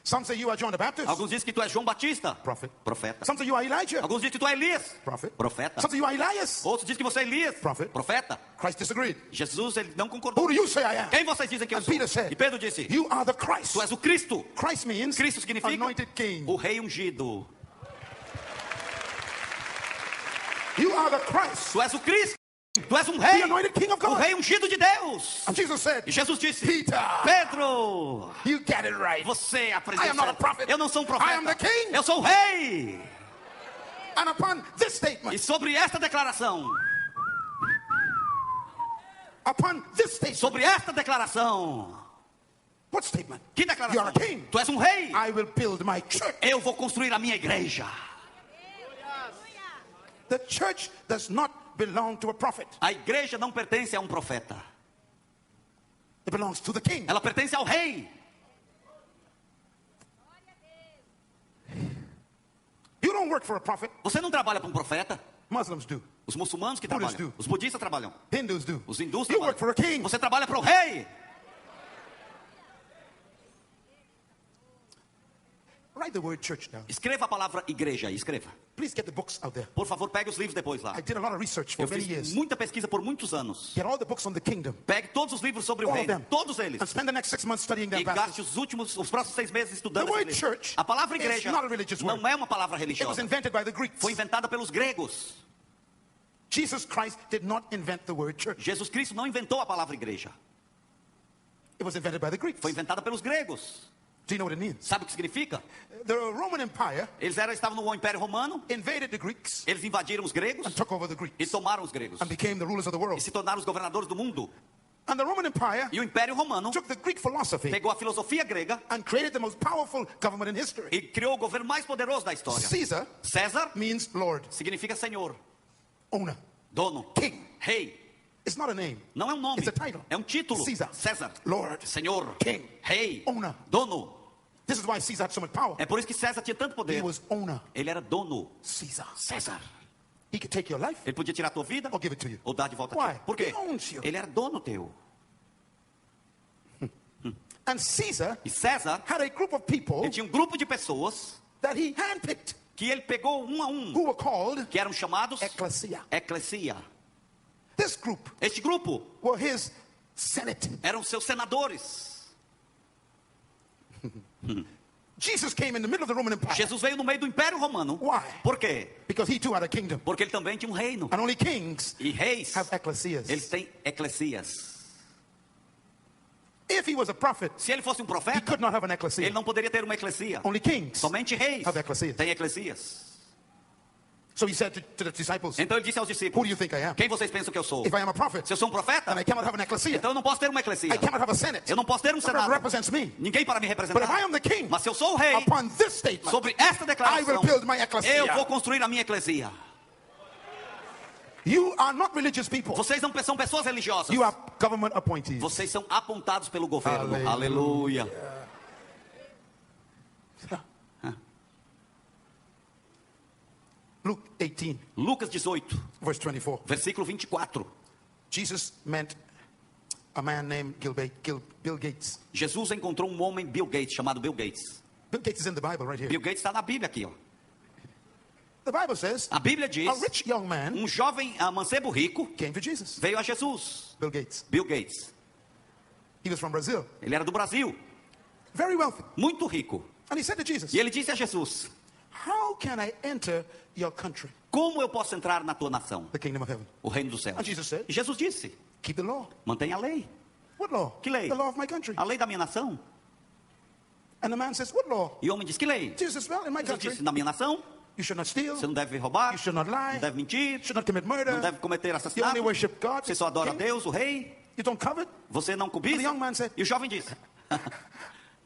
Some say you are John the Baptist. Alguns dizem que tu és João Batista. Prophet. Profeta. Some say you are Elijah. Alguns dizem que tu é Elias. Prophet. Profeta. Some say you are Elias. Outros dizem que você é Elias. Prophet. Profeta. Christ disagreed. Jesus, ele não concordou. Who do you say I am? Quem vocês dizem que eu And sou? Peter said, E Pedro disse, you are the Christ. tu és o Cristo. Christ means Cristo significa anointed king. o rei ungido. You are the Christ. Tu és o Cristo. Tu és um rei. The anointed king of O God. rei ungido de Deus. And Jesus said, E Jesus disse, Peter, Pedro, you get it right. você I aprendeu am not a certo. prophet. Eu não sou um I am the profeta. king. Eu sou o rei. And upon this E statement, sobre esta declaração, sobre esta declaração, what statement? que You declaração? are a king. Tu és um rei. I will build my church. Eu vou construir a minha igreja. The church does not belong to a prophet. A igreja não pertence a um profeta. It belongs to the king. Ela pertence ao rei. You don't work for a prophet. Você não trabalha para um profeta. Muslims do. Os muçulmanos que Buddhists trabalham. do. Os budistas trabalham. Hindus do. Os hindus You work for a trabalham. king. Você trabalha para o rei. Write the word church down. Escreva a palavra igreja aí, escreva. Please get the books out there. Por favor, pegue os livros depois lá. I did a lot of research for Eu many fiz years. muita pesquisa por muitos anos. Get all the books on the kingdom. Pegue todos os livros sobre o All of reino. them. Todos eles. And spend the next 6 months studying them. E gaste os próximos 6 meses estudando The esse word livro. church A palavra is igreja not a religious word. não é uma palavra It was religiosa. invented by the Greeks. Foi inventada pelos gregos. Jesus Christ did not invent the word church. Jesus Cristo não inventou a palavra igreja. It was invented by the Greeks. Foi inventada pelos gregos. Do you know what it means? Sabe o que significa? The Roman Empire Eles estavam no Império Romano. invaded the Greeks Eles invadiram os gregos and took over the e Greeks tomaram os gregos. and became the rulers of the E world. se tornaram os governadores do mundo. And the Roman Empire E o Império Romano took the Greek philosophy pegou a filosofia grega and created the most powerful government in history. e criou o governo mais poderoso da história. Caesar César means Lord, significa senhor, owner. dono, King. rei. It's not a name. Não é um nome, It's a title. é um título. Caesar. César, Lord. senhor, King. rei, Owner. dono. This is why Caesar had so much power. É por isso que César tinha tanto He poder. was owner. Ele era dono. Caesar. César. He could take your life Ele podia tirar a tua vida or give it to you. ou dar de volta Why? a ti. Por quê? He owns you. Ele era dono teu. And Caesar E César, had a group of people ele tinha um grupo de pessoas that he handpicked que ele pegou um a um, who were called que eram chamados ecclesia. eclesia. This group Este grupo were his senate. eram seus senadores. Jesus came in the middle of the Roman Empire Jesus veio no meio do Império Romano. Why? Por quê? because he too had a kingdom. Porque ele também tinha um reino. And only kings E reis, have ecclesias. eles têm eclesias. If he was a prophet, Se ele fosse um he profeta, could not have an ele ecclesia. não poderia ter uma eclesia. Only kings Somente reis have ecclesias. têm eclesias. So he said to the disciples, Então ele disse aos who do discípulos: you think I am? quem vocês pensam que eu sou? If I am a prophet, Se eu sou um profeta, then I cannot have an ecclesia. então eu não posso ter uma eclesia. I cannot have a senate. Eu não posso ter um That senado. represents me. Ninguém para me But if I representar. am the king, Mas se eu sou o rei, upon this statement, sobre esta I declaração, will build my ecclesia. eu vou construir a minha eclesia. You are not religious people. Vocês não são pessoas religiosas. You are government appointees. Vocês são apontados pelo governo. Aleluia. Aleluia. Luke 18, Lucas 18, verse 24. versículo 24. Jesus met a man named Bill Gates. Jesus encontrou um homem, Bill Gates, chamado Bill Gates. Bill Gates is in the Bible right here. Bill Gates está na Bíblia aqui, ó. The Bible says A Bíblia diz: a rich young man jovem mancebo rico came to Jesus. veio a Jesus. Bill Gates. Bill Gates. He was from Brazil. Ele era do Brasil, Very wealthy. muito rico. And he said to Jesus, E ele disse a Jesus: how can I enter your country, como eu posso entrar na tua nação, the kingdom of heaven? o reino dos céus? And Jesus said, E Jesus disse: Keep the law. mantenha a lei. What law? Que lei? The law of my country. A lei da minha nação. And the man says, what law? E o homem diz: que lei? Jesus, well, in my Jesus country, disse: na minha nação, you should not steal, você não deve roubar, you should not lie, não deve mentir, you should not commit não murder, deve cometer you assassinato, only worship God, você só adora a king, Deus, o rei, you don't covet. você não cobiça. The young man said, E o jovem disse: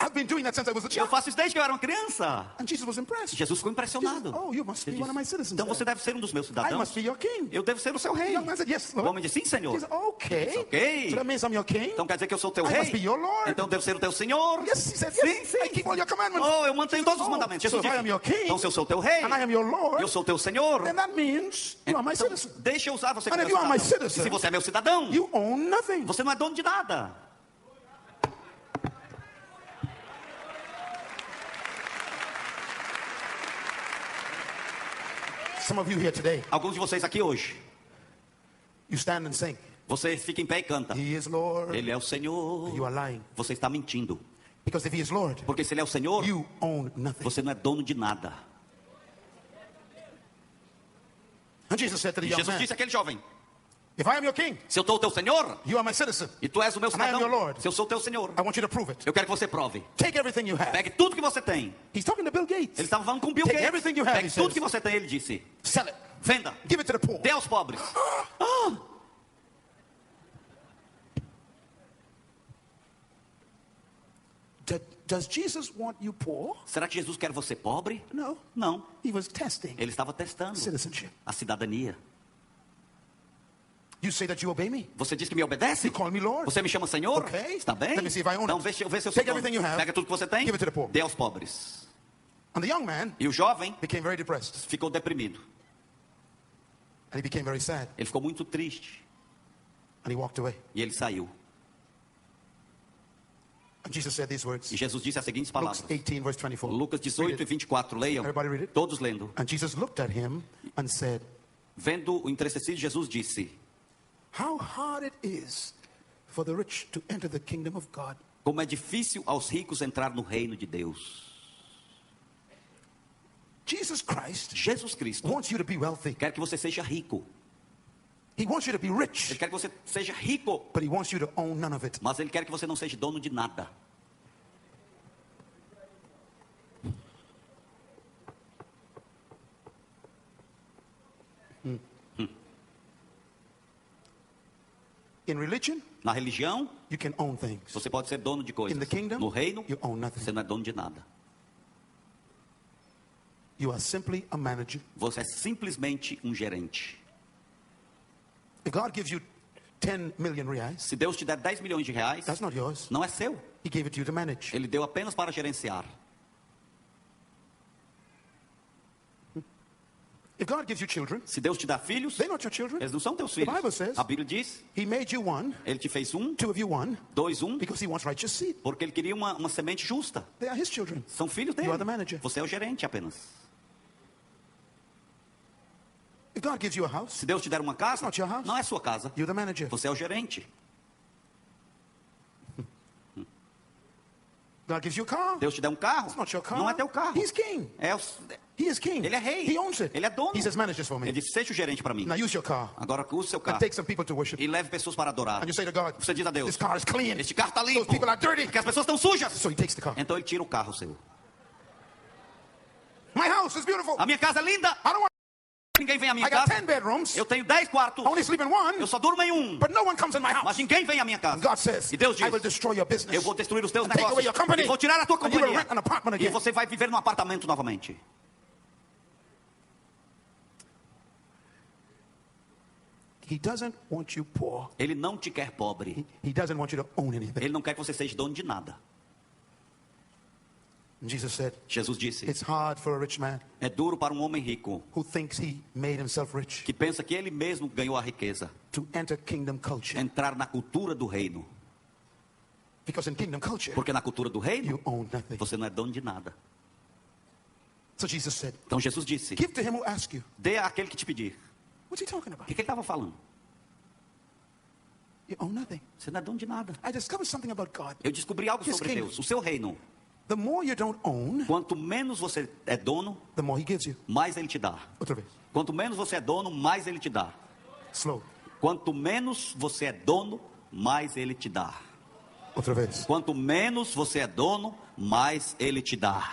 I've been doing that since I was a eu child. faço isso desde que eu era uma criança. And Jesus was impressed. Jesus ficou impressionado. Jesus, oh, you must be Ele one of my disse: citizens então then. você deve ser um dos meus I cidadãos. must be your king. Eu devo ser o seu The rei. young man said, yes, O Lord. homem disse: sim, Senhor. He said, okay. Okay. So that means I'm your king? Então quer dizer que eu sou teu I rei? must be your Lord. Então eu devo ser o teu senhor? Yes, he said, Sim, yes, sim. I keep all your commandments. Oh, eu mantenho todos os mandamentos. So Jesus if I am your disse: king, então se eu sou teu rei, and I am your Lord, eu sou teu senhor, then that means you are my então, citizen. deixa eu usar você And como if meu you are my cidadão. citizen, E se você é meu cidadão, You own nothing. você não é dono de nada. Some of you here today, Alguns de vocês aqui hoje, you stand and sing, você fica em pé e canta. He is Lord. Ele é o Senhor. You are lying. Você está mentindo. Because if He is Lord, Porque se Ele é o Senhor, you own nothing. você não é dono de nada. And Jesus said to the E young Jesus man, disse àquele jovem: if I am your king, se eu sou o teu Senhor, you are my citizen, e tu és o meu And I am your cidadão, Lord. se eu sou o teu Senhor, I want you to prove it. eu quero que você prove. Take everything you have. Pegue tudo que você tem. He's talking to Bill Gates. Ele estava falando com Bill Take Gates. everything you have, Pegue he tudo says. que você tem, ele disse. Sell it. Venda. Give it to the poor. Dê aos pobres. Does Jesus want you poor? Será que Jesus quer você pobre? No. Não. He was testing Ele estava testando citizenship. a cidadania. You say that you obey me. Você diz que me obedece? You call me Lord. Você me chama Senhor? Okay. Está bem? Let me see if I own Então it. vê se eu sou Take dono. everything you have. Pega tudo que você tem. Give it to the poor. Dê aos pobres. And the young man E o jovem became very depressed. ficou deprimido. And he became very sad. Ele ficou muito triste. And he walked away. E ele saiu. And Jesus said these words. E Jesus disse as seguintes Luke palavras. 18, verse 24. Lucas 18 e 24. Leiam. Everybody read it? Todos lendo. And Jesus looked at him and said, Vendo o entristecido, Jesus disse: how hard it is for the rich to enter the kingdom of God. como é difícil aos ricos entrar no reino de Deus. Jesus Christ Jesus Cristo wants you to be wealthy. quer que você seja rico. He wants you to be Ele rich, quer que você seja rico, but he wants you to own none of it. mas ele quer que você não seja dono de nada. In religion, Na religião, you can own things. você pode ser dono de coisas. In the kingdom, No reino, you own nothing. você não é dono de nada. You are simply a manager. Você é simplesmente um gerente. If God gives you 10 million reais, Se Deus te der 10 milhões de reais, that's not yours. não é seu. He gave it to you to manage. Ele deu apenas para gerenciar. If God gives you children, Se Deus te dá filhos, they're not your children. eles não são teus The filhos. Bible says, A Bíblia diz, He made you one, ele te fez um, two of you one, dois, um, because He wants righteous seed. porque ele queria uma semente justa. They are His children. São filhos You dele. are the manager. Você é o gerente apenas. If God gives you a house, Se Deus te der uma casa, It's not your house. não é sua casa. you're the manager. Você é o gerente. God gives you a car, Deus te der um carro, it's not your car. não é teu carro. He's king. É o... He is king. Ele é rei. He owns it. Ele é dono. He says, manage this for Ele me. disse, seja o gerente para mim. Now use your car Agora use seu and carro take some people to worship. e leve pessoas para adorar. And you say to God, Você diz a Deus, this car is clean. este carro está limpo, Those people are dirty. porque as pessoas estão sujas. So he takes the car. Então ele tira o carro seu. My house is beautiful. A minha casa é linda. I don't want. Ninguém vem à minha I got casa. 10 bedrooms. Eu tenho 10 quartos. I only sleep in one. Eu só durmo em um. But no one comes in my Mas house. ninguém vem à minha casa. God says, E Deus I will diz, destroy your business. eu vou destruir os teus And take away negócios. your company. E vou tirar a tua And you will companhia. rent an apartment E again. você vai viver num apartamento novamente. He doesn't want you poor. Ele não te quer pobre. He doesn't want you to own anything. Ele não quer que você seja dono de nada. And Jesus said, Jesus disse, it's hard for a rich man é duro para um homem rico who thinks he made himself rich que pensa que ele mesmo ganhou a riqueza to enter kingdom culture. entrar na cultura do reino. Because in kingdom culture, Porque na cultura do reino, you own nothing. você não é dono de nada. So Jesus said, Então Jesus disse, give to him who asks you. dê àquele que te pedir. What's he talking O about? que ele estava falando? You own nothing. Você não é dono de nada. I discovered something about God. Eu descobri algo His sobre kingdom. Deus. O seu reino. The more you don't own, Quanto menos você é dono, the more he gives you. mais ele te dá. Outra vez. Quanto menos você é dono, mais ele te dá. Slow. Quanto menos você é dono, mais ele te dá. Outra vez. Quanto menos você é dono, mais ele te dá.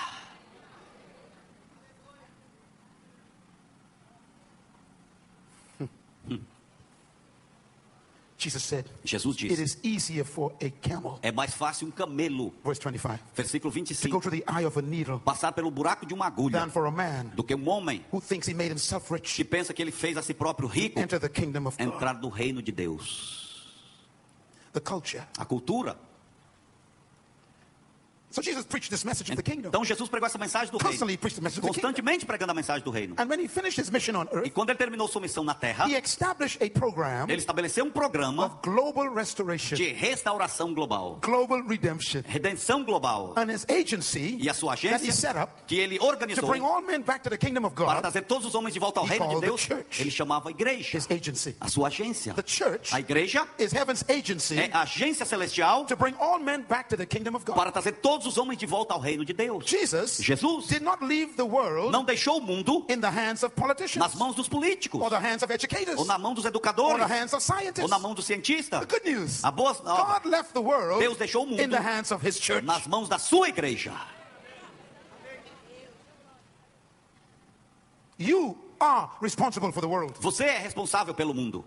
Jesus said, Jesus it disse, is easier for a camel, é mais fácil um camelo, verse 25, versículo to go 25, through the eye of a needle passar pelo buraco de uma agulha, than for a man do que um homem who thinks he made himself rich que pensa que ele fez a si próprio rico enter the kingdom of God. entrar no reino de Deus. The culture A cultura So Jesus preached this message of the kingdom. Então Jesus pregou essa mensagem do Constantly reino. preached the message of the kingdom. Constantemente pregando a mensagem do reino. And when he finished his mission on E earth, quando ele terminou sua missão na terra, he established a program ele estabeleceu um programa of global restoration, de restauração global, global redemption, redenção global. and his agency E a sua that he set agência, up que ele to organizou bring all men back to the kingdom of para God, trazer todos os homens de volta ao He reino de called the Deus, church. ele chamava a igreja, his agency. a sua agência. The church A igreja is heaven's agency é a agência celestial to bring all men back to the kingdom of God. para trazer todos os homens de volta ao reino de Deus. Jesus Jesus did not leave the world não deixou o mundo in the hands of politicians, nas mãos dos políticos, or the hands of educators, ou na mão dos or educadores, the hands of scientists. ou na mão do cientista. The good news, A boa nova, God left the world Deus deixou o mundo in the hands of his church. nas mãos da sua igreja. You are responsible for the world. Você é responsável pelo mundo.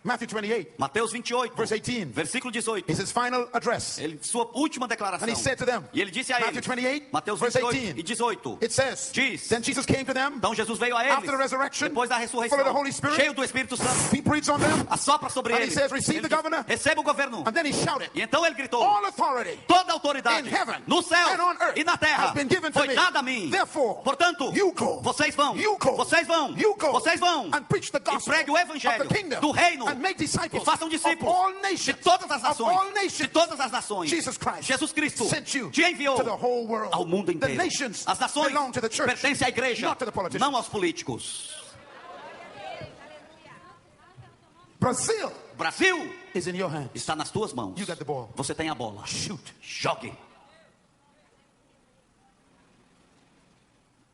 Matthew 28, Mateus 28, verse 18, versículo 18. is his final address. Sua última declaração. And he said to them, E ele disse a Matthew eles, 28, Mateus verse 28 e 18. It says, Diz, then Jesus came to them então Jesus veio a eles, after the resurrection, depois da full ressurreição, of the Holy Spirit. cheio do Espírito Santo, He breathes on them, assopra sobre and he eles. says, receive Ele the diz, governor. receba o governo. And then he shouted, E então ele gritou, all authority toda a autoridade in heaven no céu and on earth e na terra has been given to foi me. dada a mim. Therefore, Portanto, you go, vocês vão, you go, vocês vão, you go, vocês vão and preach the e gospel pregue o evangelho of the kingdom, do reino and make e disciples façam of discípulos all de nations, todas as of nações, all de nations. todas as nações. Jesus Christ Jesus Cristo sent you te enviou to the whole world. ao mundo The inteiro. nations As nações belong to the church, pertencem à igreja, not to the politicians. não aos políticos. Brazil Brasil is in your hands. está nas tuas mãos. You got the ball. Você tem a bola. Shoot. Jogue.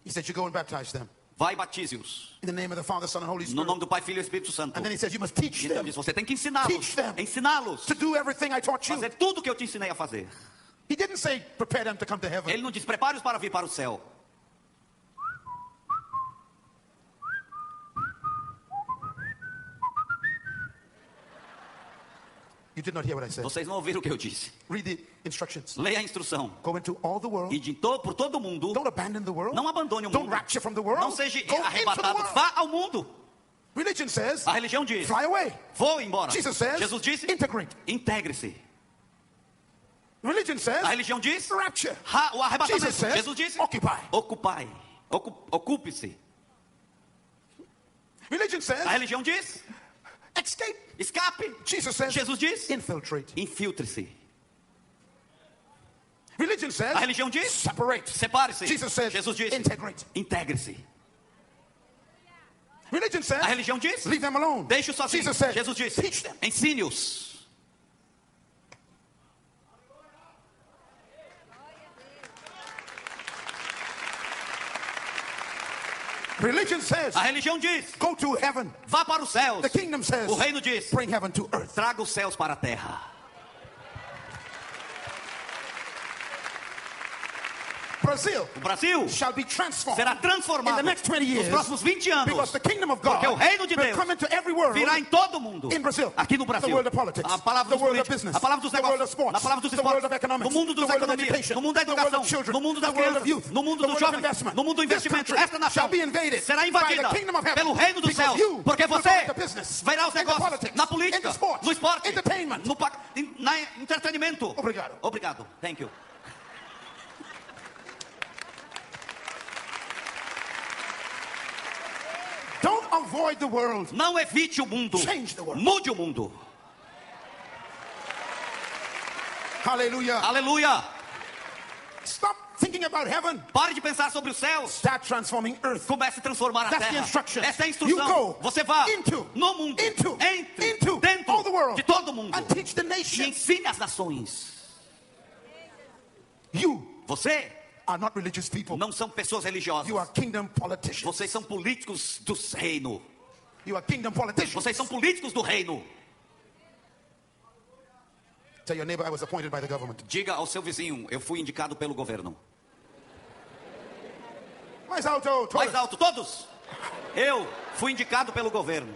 He said, you go and baptize them Vai e batize-os. in the name of the Father, Son, and Holy No Spirit. nome do Pai, Filho e Espírito Santo. And then he says, you must teach E então them diz, você tem que ensiná-los. Teach them. Ensiná-los. to do everything I taught you. Fazer tudo o que eu te ensinei a fazer. He didn't say, prepare them to come to heaven. Ele não diz, prepare-os para vir para o céu. You did not hear what I said. Vocês não ouviram o que eu disse. Read the instructions. Leia a instrução. Go into all the world. E por todo o mundo, Don't abandon the world. não abandone o Don't mundo. rapture from the world. Não seja Go into the arrebatado. world. Vá ao mundo. Religion says, A religião diz, fly away. vou embora. Jesus says, Jesus disse, integrate. integre-se. Religion says, A religião diz, rapture. o arrebatamento. Jesus says, Jesus disse, occupy. ocupai. Ocupe-se. Religion says, A religião diz, escape. escape. Jesus says, Jesus diz, infiltrate. infiltre-se. Religion says, A religião diz, separate. separe-se. Jesus says, Jesus diz, integrate. integre-se. Religion says, A religião diz, leave them alone. deixe-os sozinhos. Jesus says, Jesus diz, teach them. ensine-os. Religion says, A religião diz, go to heaven. vá para os céus. The kingdom says, O reino diz, bring heaven to earth. traga os céus para a terra. Brazil O Brasil shall be transformed será in transformado the next 20 nos years próximos 20 anos. because the kingdom of God Porque o reino de will Deus come into every world virá em todo o mundo. in Brazil. Aqui no Brasil. The world of politics, A palavra the dos world of políticos, business, a palavra dos the world of negócios, sports, a palavra dos the world of esportes, economics, no mundo the da world of economia, education, no mundo da the world educação, of children, no mundo das the world of crianças, youth, no mundo the dos world of jovens, investment. no mundo do This investimento. country Esta nação shall be invaded será by invadida the kingdom of heaven pelo reino dos because céus, you porque will você go into business, verá os into negócios politics, na política, into sports, no esporte, entertainment. no entretenimento. Obrigado. Obrigado. Thank you. Don't avoid the world. Não evite o mundo. Change the world. Mude o mundo. Hallelujah. Aleluia. Stop thinking about heaven. Pare de pensar sobre os céus. Start transforming earth. Comece a transformar a That's the terra. instruction. Essa é a You instrução. go Você vá into, no mundo, entre into dentro all the world de todo mundo and teach the e nations. ensine as nações. You Você are not religious people. não são pessoas religiosas. You are kingdom politicians. Vocês são políticos do reino. You are kingdom politicians. Vocês são políticos do reino. Tell your neighbor I was appointed by the government. Diga ao seu vizinho, eu fui indicado pelo governo. Mais alto, todos. Mais alto, todos. Eu fui indicado pelo governo.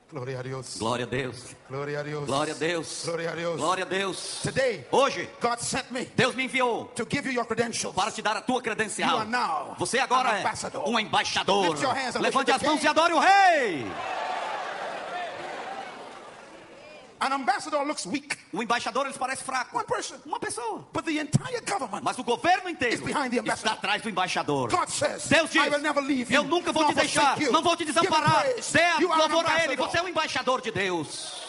Glória a Deus. Glória a Deus. Glória a Deus. Glória a Deus. Glória a Deus. Glória a Deus. Today, Hoje, God sent me Deus me enviou to give you your credentials. para te dar a tua You credencial. are now Você agora an é ambassador. um embaixador. Lift your hands and Levante worship as the mãos King. e adore o rei. An ambassador looks weak. O embaixador ele parece fraco. One person. Uma pessoa. But the entire government Mas o governo is inteiro behind the ambassador. está atrás do embaixador. God says, Deus diz, I will never leave you, eu nunca vou nor te deixar, forsake you. não vou te Give him desamparar. praise. Dê You are an louvor a Ele, ambassador. você é um embaixador de Deus.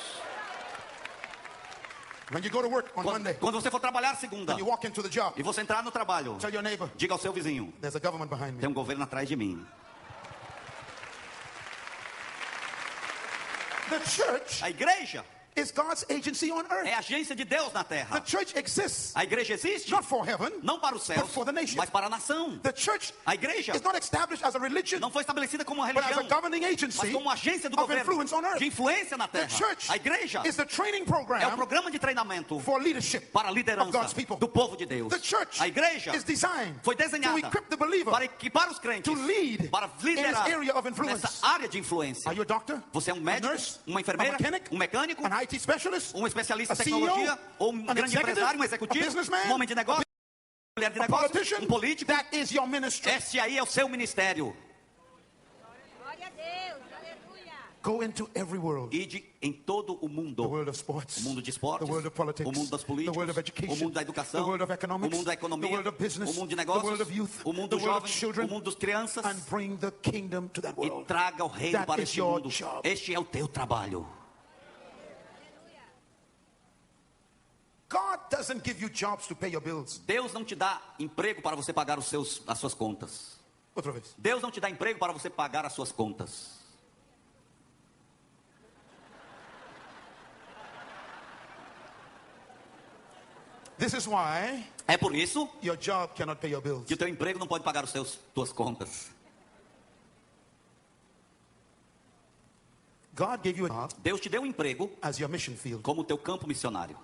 When you go to work on Monday, Quando você for trabalhar segunda and you walk into the job, e você entrar no trabalho, tell your neighbor, diga ao seu vizinho, there's a government behind me. tem um governo atrás de mim. The church A igreja is God's agency on earth. é a agência de Deus na The terra. church exists A igreja existe not for heaven, não para os céus, but for the nation. mas para a nação. The church A igreja is not established as a religion, não foi estabelecida como uma but as a religião, governing mas agency como agência do of governo influence on earth. de influência na The terra. church A igreja is the training é o program programa de treinamento for leadership para a of liderança God's people. do povo de Deus. The church A igreja is designed foi to desenhada equip the believer para equipar os crentes, to lead para in this liderar area of influence. nessa área de influência. Are you a doctor? Você é um A médico, nurse? uma A enfermeira, mechanic? um mecânico, An IT specialist? um especialista A em tecnologia, CEO? ou um An grande executive? empresário, um A executivo, businessman? um homem de negócio, uma mulher de A negócio, politician? um político. That is your ministry. Esse aí é o seu ministério. Glória a Deus, aleluia. Go into every world. Ide em todo o The mundo. world of sports, O mundo de esportes, the world of politics, o mundo das the políticas, world of education, o mundo da educação, the world of o economics, mundo da economia, the world of business, o mundo de the world negócios, of youth, o mundo the dos world of jovens, children, o mundo das crianças, and bring the kingdom to that e world. traga o reino That para is este your mundo. job. Este é o teu trabalho. God doesn't give you jobs to pay your bills. Deus não te dá emprego para você pagar as suas contas. Outra vez. Deus não te dá emprego para você pagar as suas contas. This is why É por isso your job cannot pay your bills. que o teu emprego não pode pagar tuas contas. God gave you a job Deus te deu um emprego as your mission field. como teu campo missionário.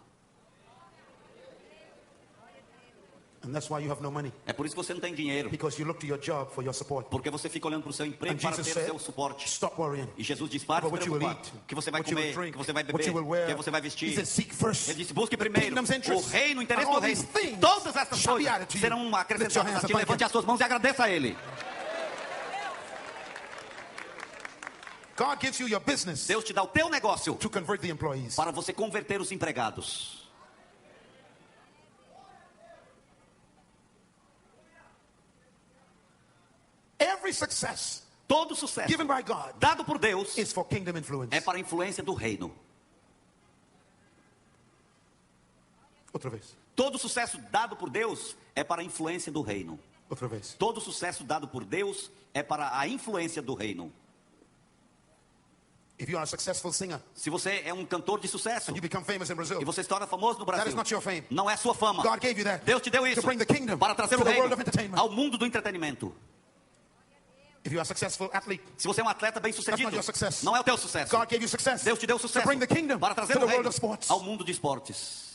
And that's why you have no money. É por isso que você não tem dinheiro. Because you look to your job for your support. Porque você fica olhando para o seu emprego And para Jesus ter o said, seu suporte. stop worrying E Jesus diz, para de about se what you will preocupar. eat, O que você vai what you will comer, o drink, que você vai what beber, you will o wear. que você vai He vestir. said, seek first Ele disse, busque the primeiro kingdom's o interests, reino, o interesse and do all reino. these things Todas essas shall be coisas added to you. serão Lift your acrescentadas hands a ti. and thank Levante him. as suas mãos e agradeça a Ele. God gives you your business Deus te dá o teu negócio to convert the employees. para você converter os empregados. Every success Todo sucesso given by God dado por Deus is for kingdom influence. é para a influência do reino. Outra vez. Todo sucesso dado por Deus é para a influência do reino. Outra vez. Todo sucesso dado por Deus é para a influência do reino. If you are a successful singer Se você é um cantor de sucesso and you become famous in Brazil, e você se torna famoso no Brasil, that is not your fame. não é sua fama. God gave you that Deus te deu isso to bring the kingdom para trazer to o the reino world of entertainment. ao mundo do entretenimento. If you are a successful athlete, Se você é um atleta bem that's sucedido, not your success. não é o teu sucesso. God gave you success Deus te deu to sucesso bring the kingdom para trazer to o the world reino of sports. ao mundo de esportes.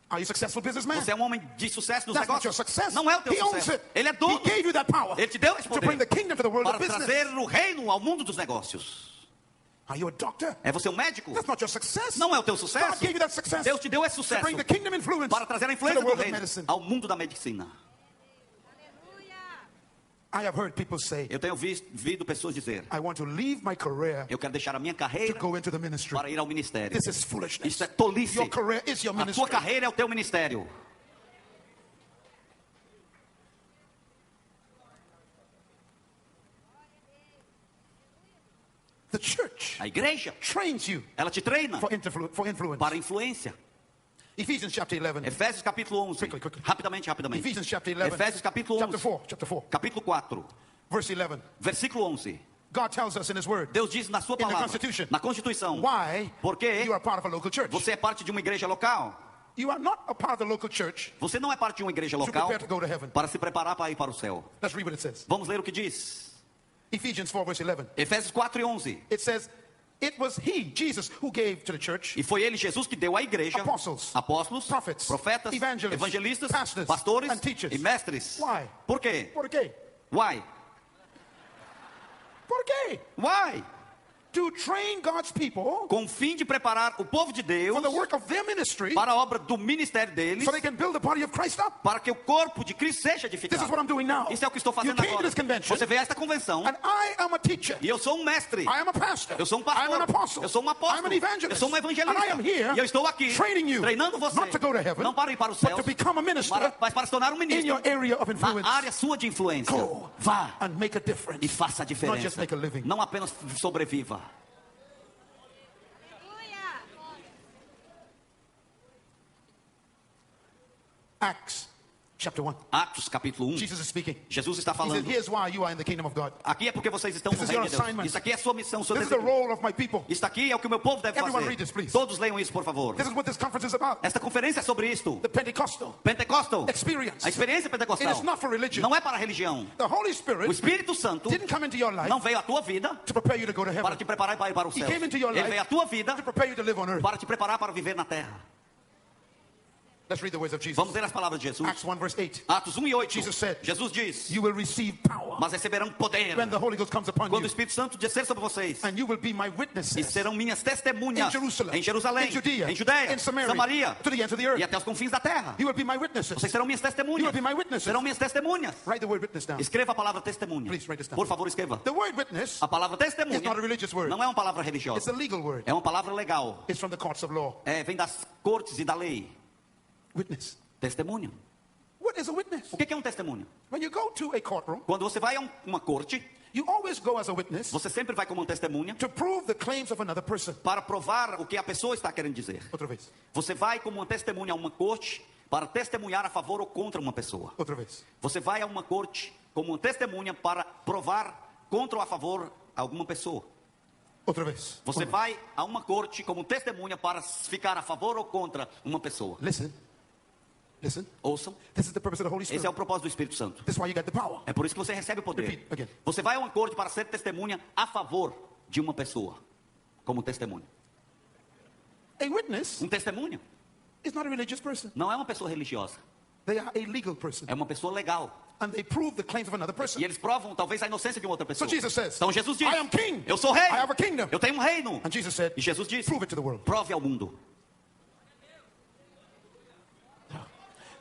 Are you a successful businessman? Você é um homem de sucesso nos That's not your negócios. success. Não é o teu He owns sucesso. it. Ele é dono. He gave you that power Ele te deu esse to bring the poder kingdom to the world para of business. trazer o reino ao mundo dos negócios. Are you a doctor? É você um médico? That's not your success. Não é o teu sucesso. God gave you that success Deus te deu esse to sucesso bring the kingdom influence para trazer a to influência the do world of reino medicine. ao mundo da medicina. Aleluia. I have heard people say, Eu tenho ouvido pessoas dizer, I want to leave my career eu quero deixar a minha to carreira go into the ministry. para ir ao ministério. This is foolishness. Isso é tolice. Your career is your A tua ministry. carreira é o teu ministério. The church A igreja, trains you ela te treina for influence. para influência. Ephesians chapter 11. Efésios capítulo 11. Quickly. Rapidamente. Ephesians chapter 11. Efésios capítulo 11. Chapter 4. Capítulo 4, Verse 11. versículo 11. God tells us in His Word Deus diz na sua the palavra, Constitution, na Constituição, why porque you are part of a local church. você é parte de uma igreja local. You are not a part of the local church Você não é parte de uma igreja local prepare to go to heaven. para se preparar para ir para o céu. Let's read what it says. Vamos ler o que diz. Ephesians 4 verse 11. Efésios 4 e 11. It says, it was He, Jesus, who gave to the church E foi ele, Jesus, que deu à igreja apóstolos, prophets, profetas, evangelists, evangelistas, pastors, pastores and teachers. e mestres. Why? Por quê? Por quê? Why? Por quê? Why? to train God's people com o fim de preparar o povo de Deus for the work of their ministry para a obra do ministério deles, so they can build the body of Christ up. para que o corpo de Cristo seja This edificado. is what I'm doing now. Isso é o que estou You fazendo came to agora. this convention, Você veio a esta convenção and I am a teacher. e eu sou um mestre. I am a pastor. Eu sou um I pastor. am an apostle. Eu sou um apóstolo. I'm an evangelist. Eu sou um evangelista. And I am here E eu estou aqui training you treinando você. not to go to heaven, Não para ir para o but céu, to become a minister mas para se tornar um in ministro your area of influence. na área sua de influência. Go Vá and make a difference. e faça a Not just diferença. make a living. Não apenas sobreviva. Aleluia. Acts chapter 1. Atos capítulo 1. Jesus is speaking. Jesus está He said, falando. here's why you are in the kingdom of God. Aqui é porque vocês estão no This is reino your de Deus. assignment. Isso aqui é a sua missão, seu This is the desafio. role of my people. Isso aqui é o que o meu povo deve Everyone fazer. read this, please. Todos leiam isso, por favor. This is what this conference is about. Esta conferência é sobre isto. The Pentecostal Pentecostal. experience. A experiência It pentecostal. is not for religion. Não é para a religião. The Holy O Spirit Espírito Santo didn't come into your life não veio à tua vida to prepare you to go to para heaven. te preparar para ir para o He céu. came into your Ele life veio à tua vida to prepare you to live on earth. para te preparar para viver na terra. Let's read the words of Jesus. Vamos ler as palavras de Jesus. Acts 1 verse 8. Atos 1 e 8. Jesus said, Jesus diz: You will receive power mas receberão poder when the Holy Ghost comes upon quando o you, Espírito Santo descer sobre vocês. and you will be my E witnesses serão minhas in testemunhas Jerusalem, em Jerusalém, in Judea, em Judéia, in Samaria, Samaria to the ends of the e earth. até os confins da terra. You will be my witnesses. Vocês serão minhas You will testemunhas. be my witnesses. Serão minhas testemunhas. Write the word witness down. Escreva a palavra testemunha. Please write this down. Por favor, escreva. The word witness A palavra is testemunha not a religious word. não é uma palavra It's religiosa. a legal word. É uma palavra legal. It's from the courts of law. Vem das cortes e da lei. Witness. Testemunha. What is a witness? O que é um testemunho? When you go to a courtroom, Quando você vai a uma corte, you always go as a witness você sempre vai como uma testemunha to prove the claims of another person. para provar o que a pessoa está querendo dizer. Outra vez. Você vai como uma testemunha a uma corte para testemunhar a favor ou contra uma pessoa. Outra vez. Você vai a uma corte como uma testemunha para provar contra ou a favor alguma pessoa. Outra vez. Você vai a uma corte como testemunha para ficar a favor ou contra uma pessoa. Listen. Listen. Ouçam, This is the purpose of the Holy esse é o Spirit. propósito do Espírito Santo. This is why you get the power. É por isso que você recebe o poder. Repeat again. Você vai a uma corte para ser testemunha a favor de uma pessoa, como testemunha. A witness Testemunha is not a religious person. não é uma pessoa religiosa, They are a legal person. é uma pessoa legal. And they prove the claims of another person. E eles provam talvez a inocência de uma outra pessoa. So Jesus says, Então Jesus diz: I am king. Eu sou rei. I have a kingdom. Eu tenho um reino. And Jesus said, E Jesus disse: prove it to the world. Prove ao mundo.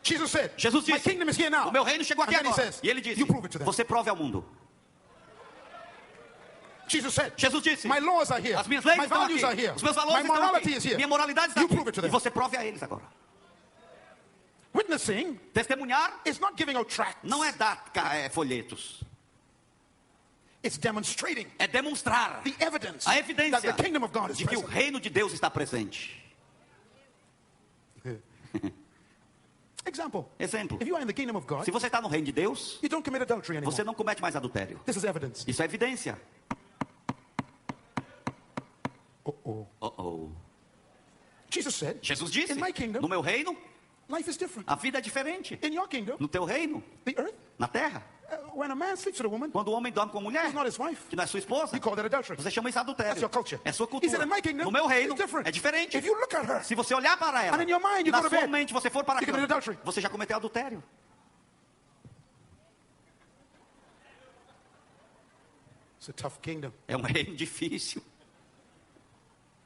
Jesus said, Jesus my disse: kingdom is here now. O meu reino chegou aqui And then he agora. says, E ele disse: you prove it to them. Você prove ao mundo. Jesus said, Jesus disse: my laws are here. As minhas leis My estão values are aqui. here. Os meus valores My estão morality aqui. is here. Minha moralidade está You aqui. prove it to E them. você prove a eles agora. Witnessing Testemunhar is not giving out tracts. não é dar folhetos. It's demonstrating É demonstrar the evidence a that evidência the kingdom of God is de que o present. reino de Deus está presente. Example. Exemplo. If you are in the kingdom of God, Se você está no reino de Deus, you don't commit adultery anymore. você não comete mais adultério. This is evidence. Isso é evidência. Uh-oh. Oh. Jesus said, Jesus disse: in my kingdom, No meu reino, life is different. a vida é diferente. In your kingdom, No teu reino, the earth, na terra, when a man sleeps with a woman, quando o homem dorme com a mulher, who's not his wife, que não é sua esposa, you call that adultery. você chama isso de adultério. That's your culture. É sua He cultura. said, in my kingdom, No meu reino, it's different. é diferente. If you look at her, Se você olhar para ela, and in your mind you na go to sua bed, mente você for para a you commit cama, adultery. você já cometeu adultério. It's a tough kingdom. É um reino difícil.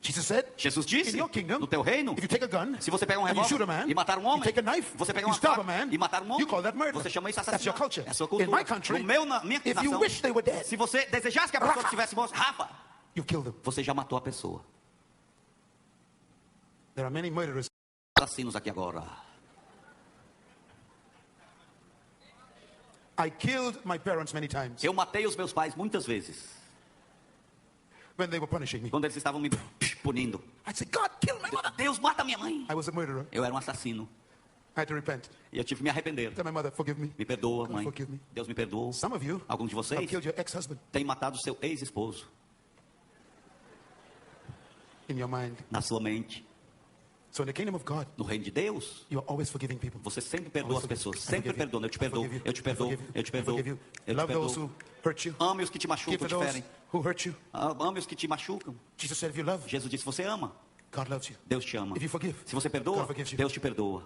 Jesus said, Jesus disse: in your kingdom, No teu reino, if you take a gun se você pega um and you shoot a revólver man, e matar um you homem, take a knife, você pega you uma stab faca a man, e matar um homem, you call that murder. você chama isso de That's your assassinato. culture. É a sua In cultura. my country, Na minha if you nação, wish they were dead, se você desejasse que a pessoa Rafa. tivesse morto, Rafa, you've killed them. você já matou a pessoa. There are many murderers. Assassinos aqui agora. I killed my parents many times Eu matei os meus pais muitas vezes, when they were punishing me. quando eles estavam me punindo. I'd say, God, kill my mother. Deus, mata minha mãe. I was a murderer. Eu era um assassino. I had to repent. E eu tive que me arrepender. Tell my mother, forgive me. Me perdoa, God, mãe. forgive me. Deus me perdoou. Some of you Alguns de have vocês killed your ex-husband têm matado seu ex-esposo in your mind. na sua mente. So in the kingdom of God, No reino de Deus, you are always forgiving people. você sempre perdoa as pessoas. I Sempre forgive you. perdoa. Eu te I perdoo. forgive you. Eu te I perdoo. forgive you. Eu te I perdoo. forgive you. Eu te Love those perdoo. who hurt you. Ame os que te Give machucam, to te those ferem. who hurt you. Ame os que te machucam. Jesus said, if you love, Jesus disse: Você ama, God loves you. Deus te ama. If you forgive, Se você perdoa, God forgives you. Deus te perdoa.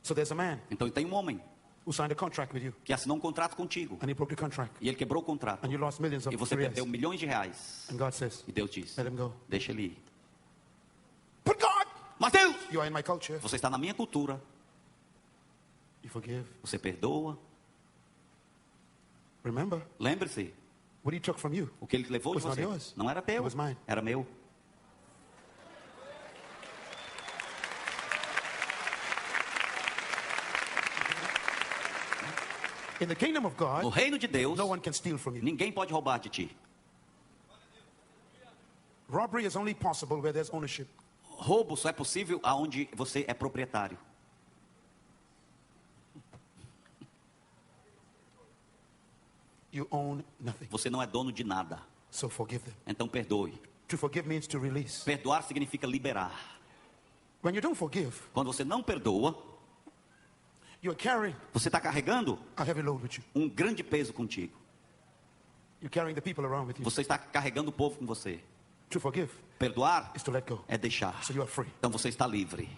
So there's a man Então tem um homem who signed a contract with you, que assinou um contrato contigo. and he broke the contract, E ele quebrou o contrato. and you lost millions of E você reais. perdeu milhões de reais. And God says, E Deus diz, let him go. deixa ele ir. But God, Mas Deus, you are in my culture. você está na minha cultura. You forgive. Você perdoa. Remember, Lembre-se, what he took from you. o que ele levou de Was not você yours. não era It teu, was mine. era meu. In the kingdom of God, No reino de Deus, no one can steal from you. ninguém pode roubar de ti. Robbery is only possible where there's ownership. Roubo só é possível aonde você é proprietário. You own nothing. Você não é dono de nada. So forgive them. Então perdoe. To forgive means to release. Perdoar significa liberar. When you don't forgive, Quando você não perdoa, you are carrying você está carregando a heavy load with you. um grande peso contigo. You're carrying the people around with you. Você está carregando o povo com você. To forgive Perdoar is to let go. é deixar. So you are free. Então você está livre.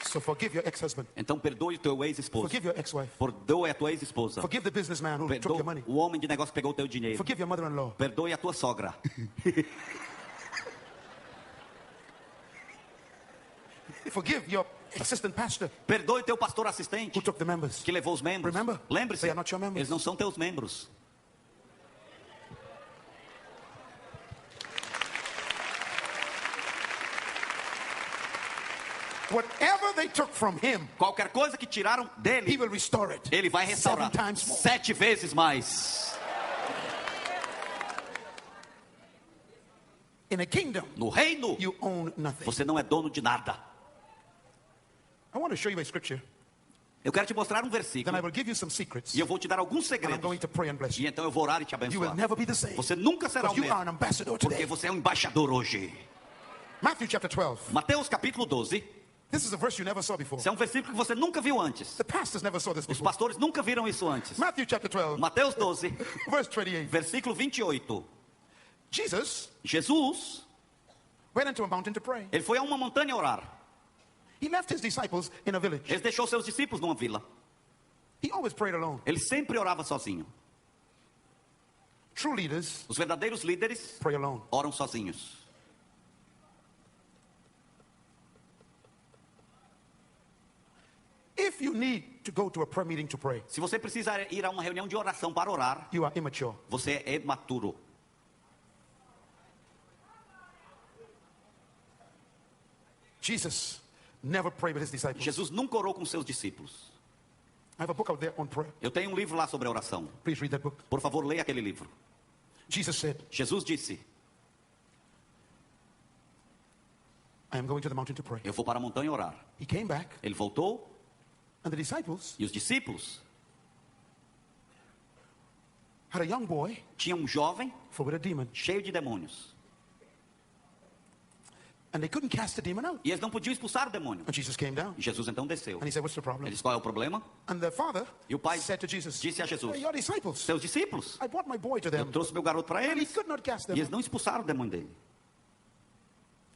So forgive your ex-husband. Então perdoe o teu ex-esposo. Forgive your ex-wife. Perdoe a tua ex-esposa. Forgive the businessman who took Perdoe your money. o homem de negócio que pegou o teu dinheiro. Forgive your mother-in-law. Perdoe a tua sogra. Forgive your assistant pastor Perdoe o teu pastor assistente who took the members. que levou os membros. Remember? Lembre-se, They are not your members. eles não são teus membros. Whatever they took from him, Qualquer coisa que tiraram he dele, will restore it. ele vai 7 restaurar times more. 7 vezes mais. In a kingdom, No reino, you own nothing. você não é dono de nada. I want to show you a scripture. Eu quero te mostrar um Then I versículo will give you some secrets. e eu vou te dar alguns And I'm segredos. going to pray and bless E you. então eu vou orar e te You will abençoar. never be the same. Você nunca será o Because you are mesmo, an ambassador porque today. você é um embaixador hoje. Matthew chapter 12. Mateus capítulo 12. This is a verse you never saw before. Esse é um versículo que você nunca viu antes. The pastors never saw this Os before. pastores nunca viram isso antes. Matthew chapter 12, Mateus 12, verse 28. versículo 28. Jesus Jesus, went into a mountain to pray. ele foi a uma montanha orar. He left his disciples in a village. Ele deixou seus discípulos numa vila. He always prayed alone. Ele sempre orava sozinho. True leaders Os verdadeiros líderes pray alone. oram sozinhos. If you need to go to a prayer meeting to pray, Se você precisa ir a uma reunião de oração para orar, you are immature. você é imaturo. Jesus never prayed with his disciples. Jesus nunca orou com seus discípulos. I have a book out there on prayer. Eu tenho um livro lá sobre a oração. Please read that book. Por favor, leia aquele livro. Jesus said, Jesus disse, I am going to the mountain to pray. eu vou para a montanha orar. He came back, Ele voltou and the disciples e os discípulos had a young boy tinham um jovem full with a demon. cheio de demônios. And they couldn't cast the demon out. E eles não podiam expulsar o demônio. And Jesus came down. E Jesus então desceu. And he said, what's the problem? Ele disse, qual é o problema? And the father E o pai said to Jesus, disse a Jesus, "Hey, your disciples, seus discípulos, I brought my boy to eu them. trouxe meu garoto para And he eles. could not cast E them eles out." não expulsaram o demônio dele.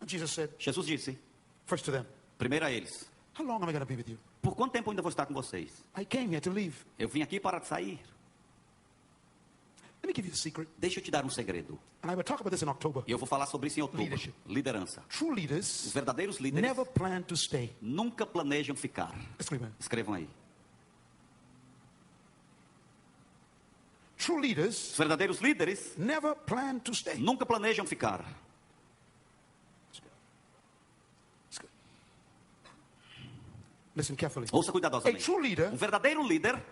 And Jesus said, Jesus disse, first to them, primeiro a eles, how long am I going to be with you? por quanto tempo ainda vou estar com vocês? I came here to leave. Eu vim aqui para sair. Let me give you the secret. Deixa eu te dar um segredo. And I will talk about this in October. E eu vou falar sobre isso em outubro. Leadership. Liderança. True Os leaders verdadeiros líderes never plan to stay. nunca planejam ficar. Escreva. Escrevam aí. True Os leaders verdadeiros líderes never plan to stay. nunca planejam ficar. Listen carefully. Ouça A cuidadosamente. true leader Um verdadeiro líder,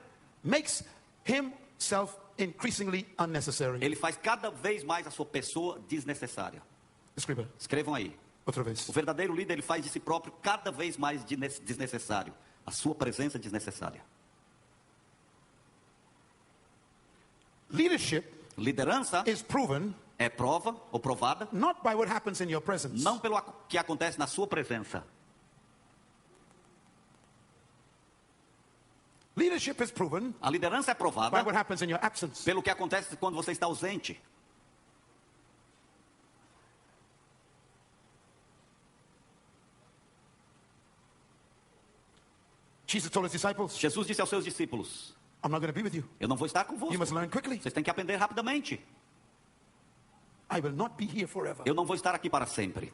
makes himself increasingly unnecessary. ele faz cada vez mais a sua pessoa desnecessária. Escreva. Escrevam aí. Outra vez. O verdadeiro líder, ele faz de si próprio cada vez mais desnecessário. A sua presença desnecessária. Leadership Liderança is proven é prova ou provada not by what happens in your presence, não pelo que acontece na sua presença. leadership is proven A liderança é by provada what happens in your absence. pelo que acontece quando você está ausente. Jesus told his disciples, Jesus disse aos seus discípulos: I'm not going to be with you. eu não vou estar You convosco. must learn quickly. Vocês têm que aprender rapidamente. I will not be here forever. Eu não vou estar aqui para sempre.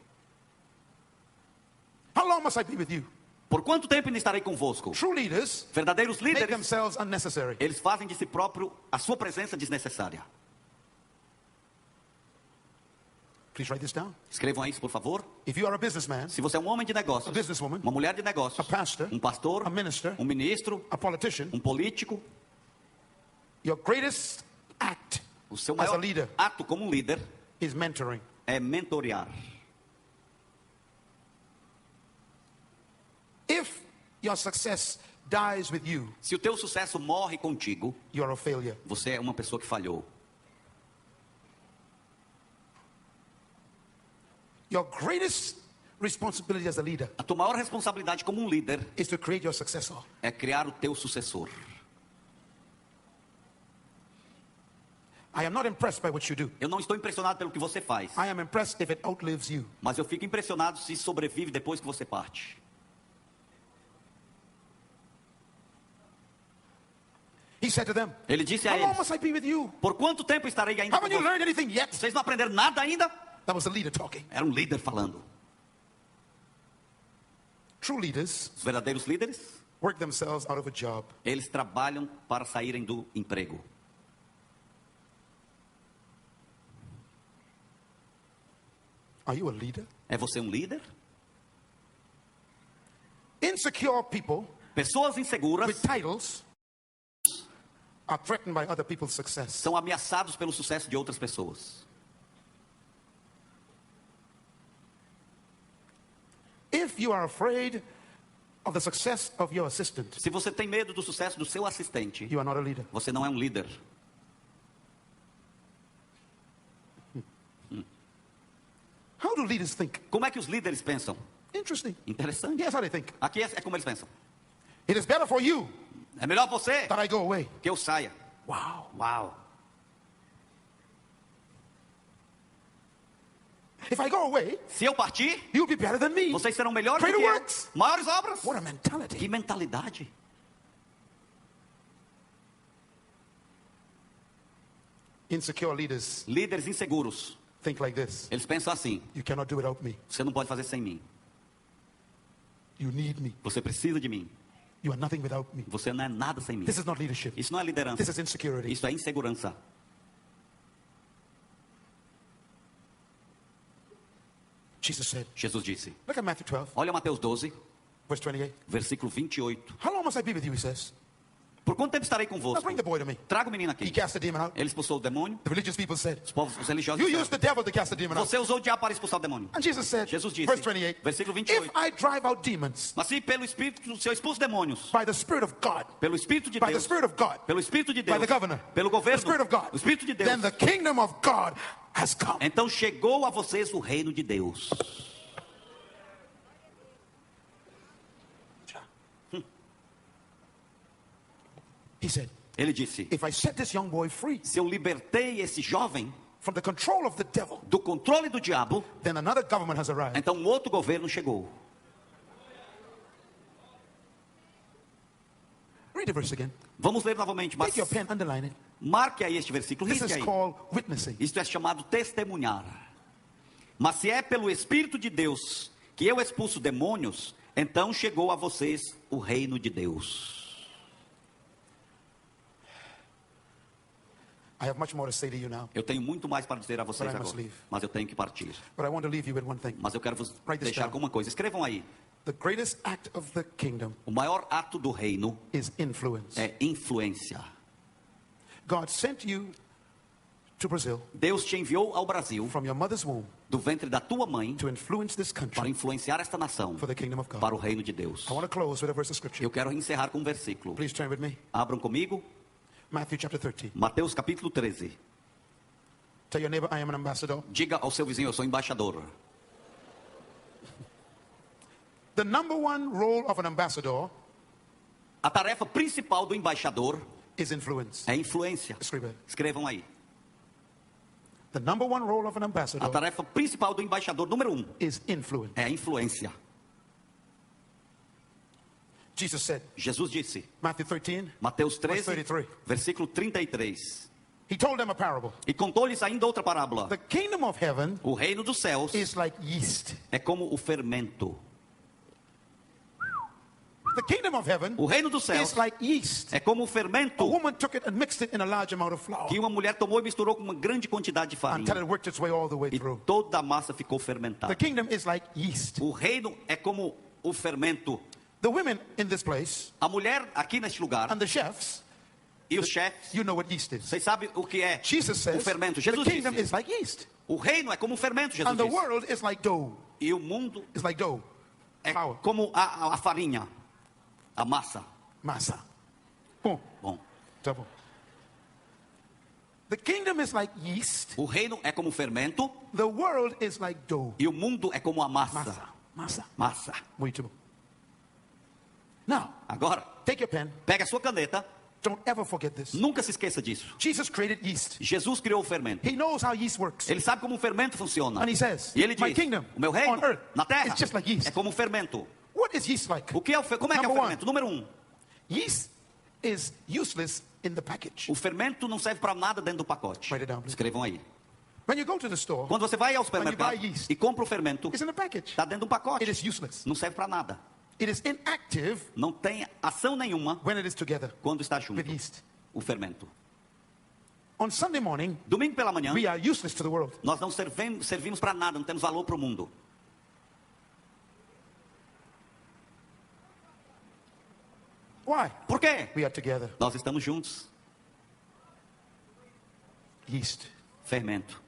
How long must I be with you? Por quanto tempo ainda estarei convosco? True leaders Verdadeiros make líderes, themselves unnecessary. eles fazem de si próprio a sua presença desnecessária. Please write this down. Escrevam aí isso, por favor. If you are a businessman, Se você é um homem de negócios, a businesswoman, uma mulher de negócios, a pastor, um pastor, a minister, um ministro, a politician, um político, your greatest act o seu as a maior leader ato como um líder is mentoring. é mentorear. If your success dies with you, Se o teu sucesso morre contigo, you are a failure. você é uma pessoa que falhou. Your greatest responsibility as a leader A tua maior responsabilidade como um líder is to create your successor. é criar o teu sucessor. I am not impressed by what you do. Eu não estou impressionado pelo que você faz, I am impressed if it outlives you. mas eu fico impressionado se sobrevive depois que você parte. He said to them, Ele disse a how long eles: must I be with you? por quanto tempo estarei ainda Haven't you convosco? learned anything yet? Vocês não aprenderam nada ainda? That was the leader talking. Era um líder falando. True leaders Os verdadeiros líderes, work themselves out of a job. eles trabalham para saírem do emprego. Are you a leader? É você um líder? Insecure people Pessoas inseguras with titles are threatened by other people's success. são ameaçados pelo sucesso de outras pessoas. If you are afraid of the success of your assistant, Se você tem medo do sucesso do seu assistente, you are not a leader. você não é um líder. How do leaders think? Como é que os líderes pensam? Interesting. Interessante. Here's how they think. Aqui é como eles pensam. It is better for you É melhor você that I go away. que eu saia. Wow. Uau! If I go away, Se eu partir, you'll be better than me. vocês serão melhores do Greater que eu. works. Maiores obras. What a mentality. Que mentalidade. Insecure leaders Líderes inseguros, think like this. eles pensam assim: You cannot do without me. você não pode fazer sem mim. You need me. Você precisa de mim. You are nothing without me. Você não é nada sem mim. This is not leadership. Isso não é liderança. This is insecurity. Isso é insegurança. Jesus said, Jesus disse. look at Matthew 12, Olha Mateus 12, verse 28. versículo 28. How long must I be with you, he says. Por quanto tempo estarei Now convosco? bring the boy to me. Traga o menino He aqui. cast the demon out. Ele expulsou o demônio. The religious people said, Os povos os religiosos you disseram, used the devil to cast the demon out. você usou o diabo para expulsar o demônio. And Jesus said, Jesus disse, verse 28, versículo if 28. I drive out demons Mas se pelo Espírito, se eu expulso demônios, by the Spirit of God, pelo Espírito de by the Deus, Spirit of God, pelo Espírito de by Deus, the governor, pelo the governo, Spirit of God, o Espírito de Deus, then the kingdom of God has come. então chegou a vocês o reino de Deus. He said, Ele disse, if I set this young boy free se eu libertei esse jovem from the control of the devil, do controle do diabo, then another government has arrived. então um outro governo chegou. Read the verse again. Vamos ler novamente, mas Take your pen, underline it. marque aí este versículo, This risque is aí. called witnessing. Isto é chamado testemunhar. Mas se é pelo Espírito de Deus que eu expulso demônios, então chegou a vocês o reino de Deus. I have much more to say to you now, Eu tenho muito mais para dizer a vocês But I must agora, leave. mas eu tenho que partir. but I want to leave you with one thing. Mas eu quero vos Write this deixar down. com uma coisa. Escrevam aí. The greatest act of the kingdom O maior ato do reino is influence. é influência. God sent you to Brazil Deus te enviou ao Brasil, from your mother's womb do ventre da tua mãe, to influence this para country influenciar esta nação for the kingdom of God. para o reino de Deus. I want to close with a verse of scripture. Eu quero encerrar com um versículo. Please turn with me. Abram comigo, Matthew chapter 13. Mateus capítulo 13. Tell your neighbor, I am an ambassador. Diga ao seu vizinho, eu sou embaixador. The number one role of an ambassador A tarefa principal do embaixador is influence. é influência. Escreva. Escrevam aí. The number one role of an A ambassador tarefa principal do embaixador, número 1, is influence. é a influência. Jesus said, Jesus disse, Matthew 13, Mateus verse 13, 33. versículo 33. He told them a parable. E contou-lhes ainda outra parábola. The kingdom of heaven O reino dos céus is like yeast. é como o fermento. The kingdom of heaven O reino dos céus is like yeast. é como o A fermento woman took it and mixed it in a large amount of flour que uma mulher tomou e misturou com uma grande quantidade de until farinha. it worked its way all the way E through. toda a massa ficou The fermentada. kingdom is like yeast. O reino é como o fermento. The women in this place A mulher aqui neste lugar and the chefs, e os chefes, you know what yeast is. vocês sabem o que é Jesus o says fermento. the Jesus kingdom disse, is like yeast. o reino é como um fermento, Jesus And the disse. world is like dough. E o mundo It's like dough. é Flour. como a farinha, a massa. Massa. Boom. Bom, Double. The kingdom is like yeast. o reino é como um fermento The world is like dough. e o mundo é como a massa. Massa. Massa. Massa. Muito bom. Now, Agora, take your pen. pega a sua caneta, Don't ever forget this. nunca se esqueça disso. Jesus created yeast. Jesus criou o fermento. He knows how yeast works. Ele sabe como um fermento funciona. And he says, E ele my diz, kingdom o meu reino on earth na terra is just like yeast. é como um fermento. What is yeast like? O que é como é que é o Number fermento? Número 1, Yeast is useless in the package. o fermento não serve para nada dentro do pacote. Write it down, please. Escrevam aí. When you go to the store, Quando você vai ao buy supermercado yeast, e compra o fermento, it's in the package. está dentro de um pacote. It is useless. Não serve para nada. It is inactive Não tem ação nenhuma when it is together quando está junto. with yeast. O fermento. On Sunday morning, Domingo pela manhã, we are useless to the world. nós não servimos para nada, não temos valor para o mundo. Why? Por quê? We are together. Nós estamos juntos. Yeast. Fermento.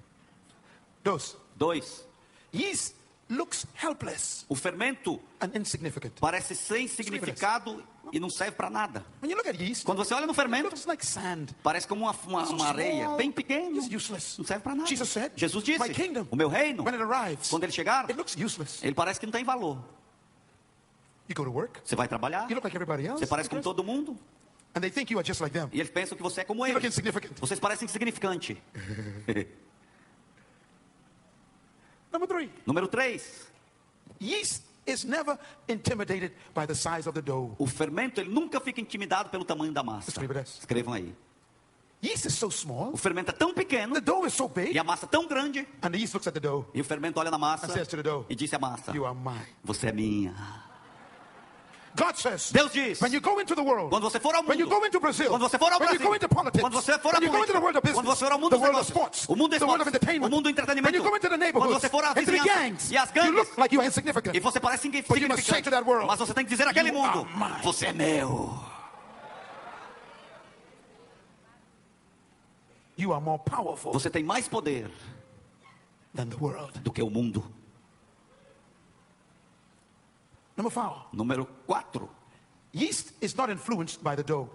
2. 2. Yeast looks helpless O fermento and insignificant. parece sem significado e não serve para nada. When you look at yeast, Quando você olha no it fermento, looks like sand. parece como uma areia Small. bem pequena. It's useless. Não serve para nada. Jesus said, Jesus disse, my kingdom, o meu reino, when it arrives, quando ele chegar, it looks useless. ele parece que não tem valor. You go to work, Você vai trabalhar, you look like everybody else, você parece como todo mundo, and they think you are just like them. e eles pensam que você é como You look eles. insignificant. Vocês parecem insignificante. Number 3. Número 3. Yeast is never intimidated by the size of the dough. O fermento, ele nunca fica intimidado pelo tamanho da massa. Escreva essa. Escrevam aí. Yeast is so small, O fermento é tão pequeno the dough is so big, e a massa tão grande. and the yeast looks at the dough E o fermento olha na massa and says to the dough, e diz à massa: you are mine. você é minha. God says, Deus diz: when you go into the world, quando você for ao when you mundo, go into Brazil, quando você for ao when you Brasil, go into politics, quando você for à when you go into the world of política, business, quando você for ao mundo the dos world of negócios, sports, o mundo do the world of esporte, entertainment, o mundo do when entretenimento, you go into the quando neighborhoods, você for à into the vizinhança gangs, e as you look gangues, like you are insignificant. e você parece But you must say to that insignificante, world, mas você tem que dizer àquele you mundo: are mine. você é meu. You are more powerful Você tem mais poder than the world. do que o mundo. Number 4. Número 4. Yeast is not influenced by the dough.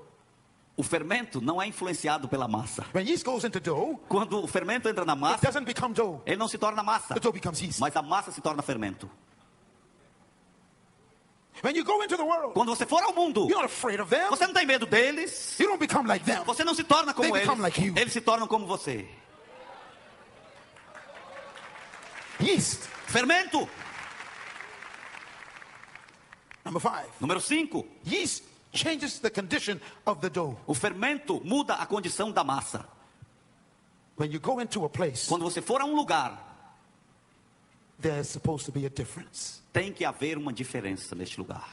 O fermento não é influenciado pela massa. When yeast goes into dough, Quando o fermento entra na it massa, doesn't become dough. ele não se torna massa, The dough becomes yeast. mas a massa se torna fermento. When you go into the world, Quando você for ao mundo, you're not afraid of them. você não tem medo deles, You don't become like them. você não se torna como They eles, become like you. eles se tornam como você. Yeast. Fermento. Number 5. Número 5. Yeast changes the condition of the dough. O fermento muda a condição da massa. When you go into a place, Quando você for a um lugar, there's supposed to be a difference. tem que haver uma diferença neste lugar.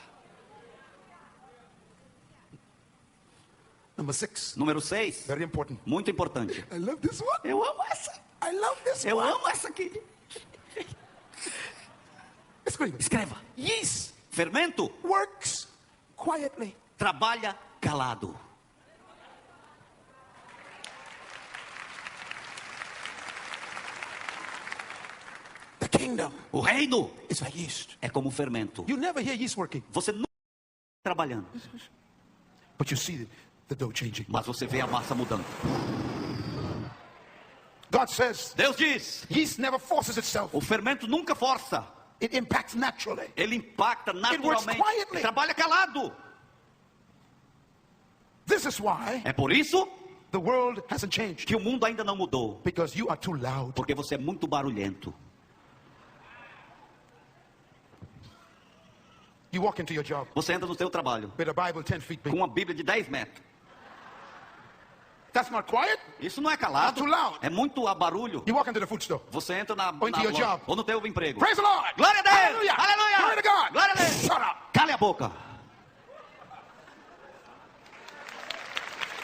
Number 6. Número 6. Very important. Muito importante. I love this one. Eu amo essa. I love this Eu one. amo essa aqui. Escreva. Escreva. Yeast Fermento works quietly. trabalha calado. The kingdom O reino is like yeast. é como fermento. You never hear yeast working, Você nunca está trabalhando, but you see the dough changing. mas você vê a massa mudando. God says Deus diz: yeast never forces itself. o fermento nunca força. It impacts naturally. Ele impacta works naturalmente. quietly. Ele trabalha calado. This is why É por isso the world hasn't changed. que o mundo ainda não mudou. Because you are too loud. Porque você é muito barulhento. You walk into your job Você entra no seu trabalho with a Bible 10 feet com big. uma Bíblia de 10 metros. That's not quiet. Isso não é calado. That's too loud. É muito barulho. You walk into the food store. Você entra na Or into na your loja, job. ou no teu emprego. Praise the Lord. Glória a Deus! Hallelujah. Aleluia! Glory to God. Glória a Deus! Shut up. Cale a boca.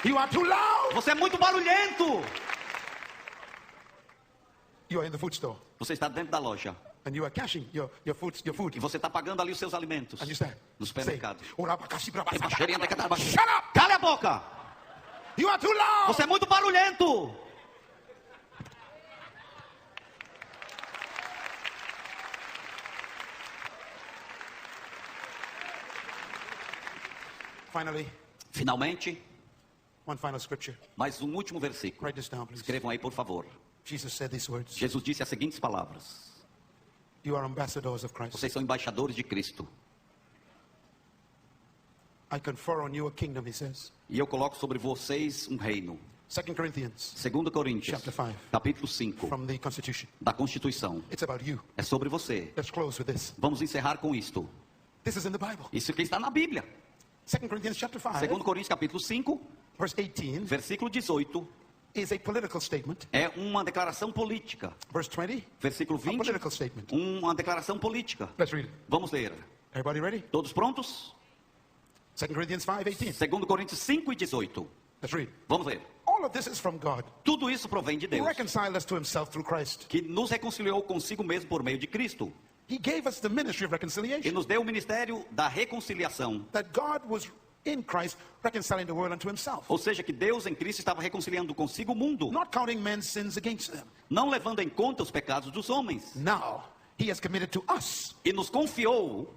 You are too loud. Você é muito barulhento. You are in the food store Você está dentro da loja and you are cashing your food. e você está pagando ali os seus alimentos And you say, no supermercado. Shut up. Cale a boca. You are too loud. Você é muito barulhento. Finally, Finalmente, one final scripture. mais um último versículo. Write this down, please. Escrevam aí, por favor. Jesus said these words. Jesus disse as seguintes palavras: You are ambassadors of Christ. Vocês são embaixadores de Cristo. I confer on you a kingdom, he says. E eu coloco sobre vocês um reino. 2 Corinthians, 2 Coríntios, Chapter 5. capítulo 5, from the Constitution. da Constituição. It's about you. É sobre você. Let's close with this. Vamos encerrar com isto. This is in the Bible. Isso aqui está na Bíblia. 2 Corinthians chapter 5, 2 Coríntios, capítulo 5, verse 18, versículo 18, is a political statement. é uma declaração política. Verse 20, Versículo a 20, political statement. uma declaração política. Let's read it. Vamos ler. Everybody ready? Todos prontos? 2 Corinthians 5, 18. 2 Coríntios 5 e 18. Let's read. Vamos ler. All of this is from God, Tudo isso provém de who Deus, reconciled us to himself through Christ. que nos reconciliou consigo mesmo por meio de Cristo. He gave us the ministry of E reconciliation. nos deu o ministério da reconciliação. That God was in Christ reconciling the world unto himself. Ou seja, que Deus em Cristo estava reconciliando consigo o mundo, Not counting men's sins against them. não levando em conta os pecados dos homens. Now, he has committed to us E nos confiou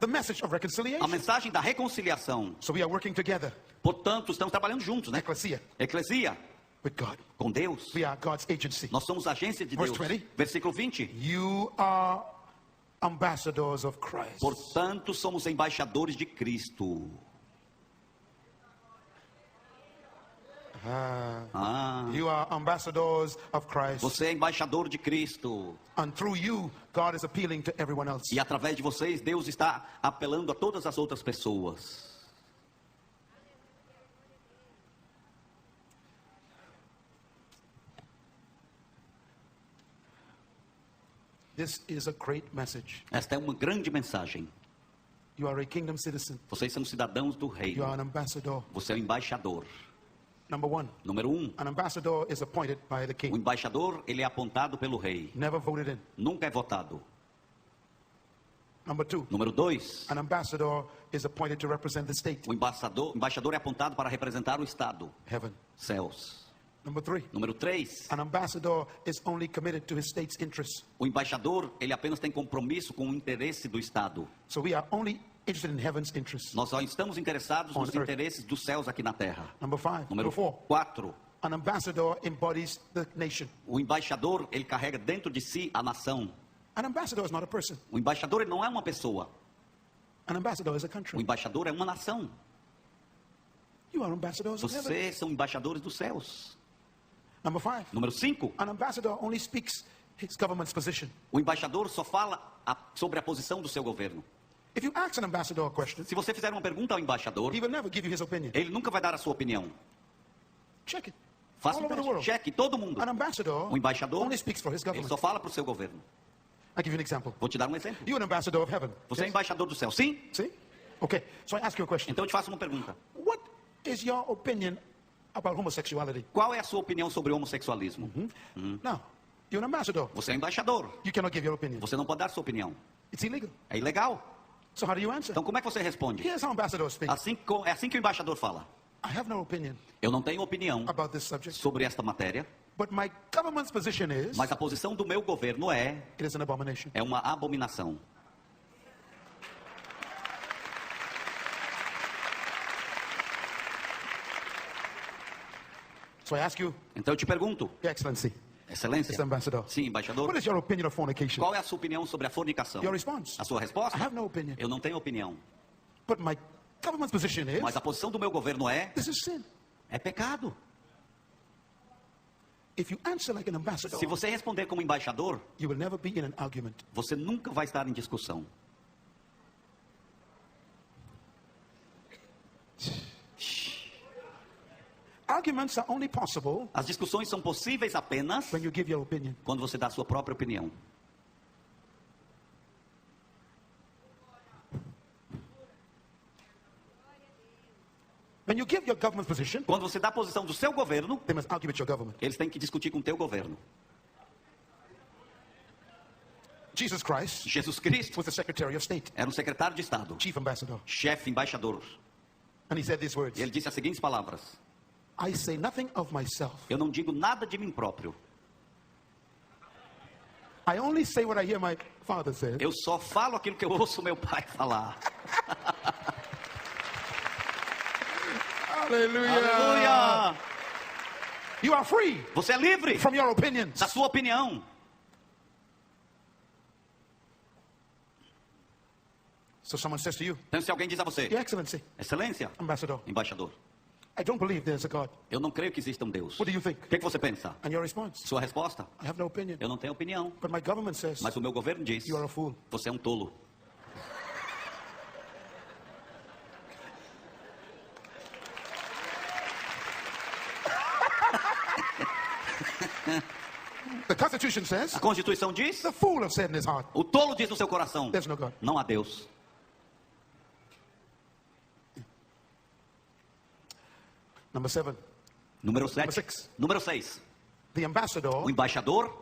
the message of a reconciliation. mensagem da reconciliação. So we are working together, Portanto, estamos trabalhando juntos, né? ecclesia, Eclesia, with God. com Deus. We are God's agency. Nós somos agência de Verse Deus. 20. Versículo 20. You are ambassadors of Christ. Portanto, somos embaixadores de Cristo. You are ambassadors of Christ. Você é embaixador de Cristo. And through you, God is appealing to everyone else. E através de vocês, Deus está apelando a todas as outras pessoas. This is a great message. Esta é uma grande mensagem. You are a kingdom citizen. Vocês são cidadãos do You are reino. an ambassador. Você é o embaixador. Number one, Número 1. an ambassador is appointed by the O king. embaixador, ele é apontado pelo rei. Never voted in. Nunca é votado. Number two, Número 2. an ambassador is appointed to represent the state, O embaixador é apontado para representar o Estado, heaven. céus. Number three, Número 3. an ambassador is only committed to his state's interests. O embaixador, ele apenas tem compromisso com o interesse do Estado. So we are only interested in heaven's interests. Nós só estamos interessados On nos earth. interesses dos céus aqui na terra. Number five, Número number four, 4. an ambassador embodies the nation. O embaixador, ele carrega dentro de si a nação. An ambassador is not a person. O embaixador, ele não é uma pessoa. An ambassador is a O country. embaixador é uma nação. You are ambassadors of heaven. Vocês são embaixadores dos céus. Number five, Número 5. an ambassador only speaks his government's position. O embaixador só fala sobre a posição do seu governo. If you ask an ambassador a question, Se você fizer uma pergunta ao embaixador, he will never give you his opinion. ele nunca vai dar a sua opinião. Check it. Faça All um over the teste. world. Cheque, todo mundo. An ambassador O embaixador, only speaks for his ele government. só fala para o seu governo. I'll give you an example. Vou te dar um exemplo. You're an ambassador of heaven. Você é Yes? embaixador do céu, sim? See? Okay. So I ask you a question. Então eu te faço uma pergunta. What is your opinion about homosexuality? Qual é a sua opinião sobre o homossexualismo? Now, you're an ambassador. Você é embaixador. You cannot give your opinion. Você não pode dar sua opinião. It's illegal. É ilegal. So how do you answer? Então como é que você responde? Here's how ambassadors speak. É assim que o embaixador fala. I have no opinion Eu não tenho opinião about this subject, sobre esta matéria, but my government's position is mas a posição do meu governo it is an abomination. é uma abominação. So I ask you, Então eu te pergunto, Your Excellency, Excelência, Mr. Ambassador, sim, embaixador, what is your opinion of fornication? qual é a sua opinião sobre a fornicação? Your response? A sua resposta? I have no opinion. Eu não tenho opinião, But my government's position is mas a posição do meu governo this is sin. é pecado. If you answer like an ambassador, Se você responder como embaixador, you will never be in an argument. você nunca vai estar em discussão. Arguments are only possible As discussões são possíveis apenas when you give your opinion. quando você dá a sua própria opinião. When you give your government's position, Quando você dá a posição do seu governo, they must argue with your government. eles têm que discutir com o teu governo. Jesus Christ Jesus Cristo was the Secretary of State, era um secretário de Estado, Chief Ambassador. chefe embaixador. And he said these words, E ele disse as seguintes palavras: I say nothing of myself. eu não digo nada de mim próprio. I only say what I hear my father say. Eu só falo aquilo que eu ouço meu pai falar. Hallelujah. Aleluia! You are free Você é livre from your opinions. da sua opinião. So someone says to you, Então, se alguém diz a você: Your Excellency, Excelência, Ambassador, embaixador, I don't believe there's a God. eu não creio que exista um Deus. What do you think? O que você pensa? And your response, Sua resposta? I have no opinion. Eu não tenho opinião. But my government says, Mas o meu governo diz: you are a fool. você é um tolo. The Constitution says, A Constituição diz: the fool has said in his heart, o tolo diz no seu coração: there's no God. não há Deus. Number 7, Número Number 7. six. Número 6. the ambassador O embaixador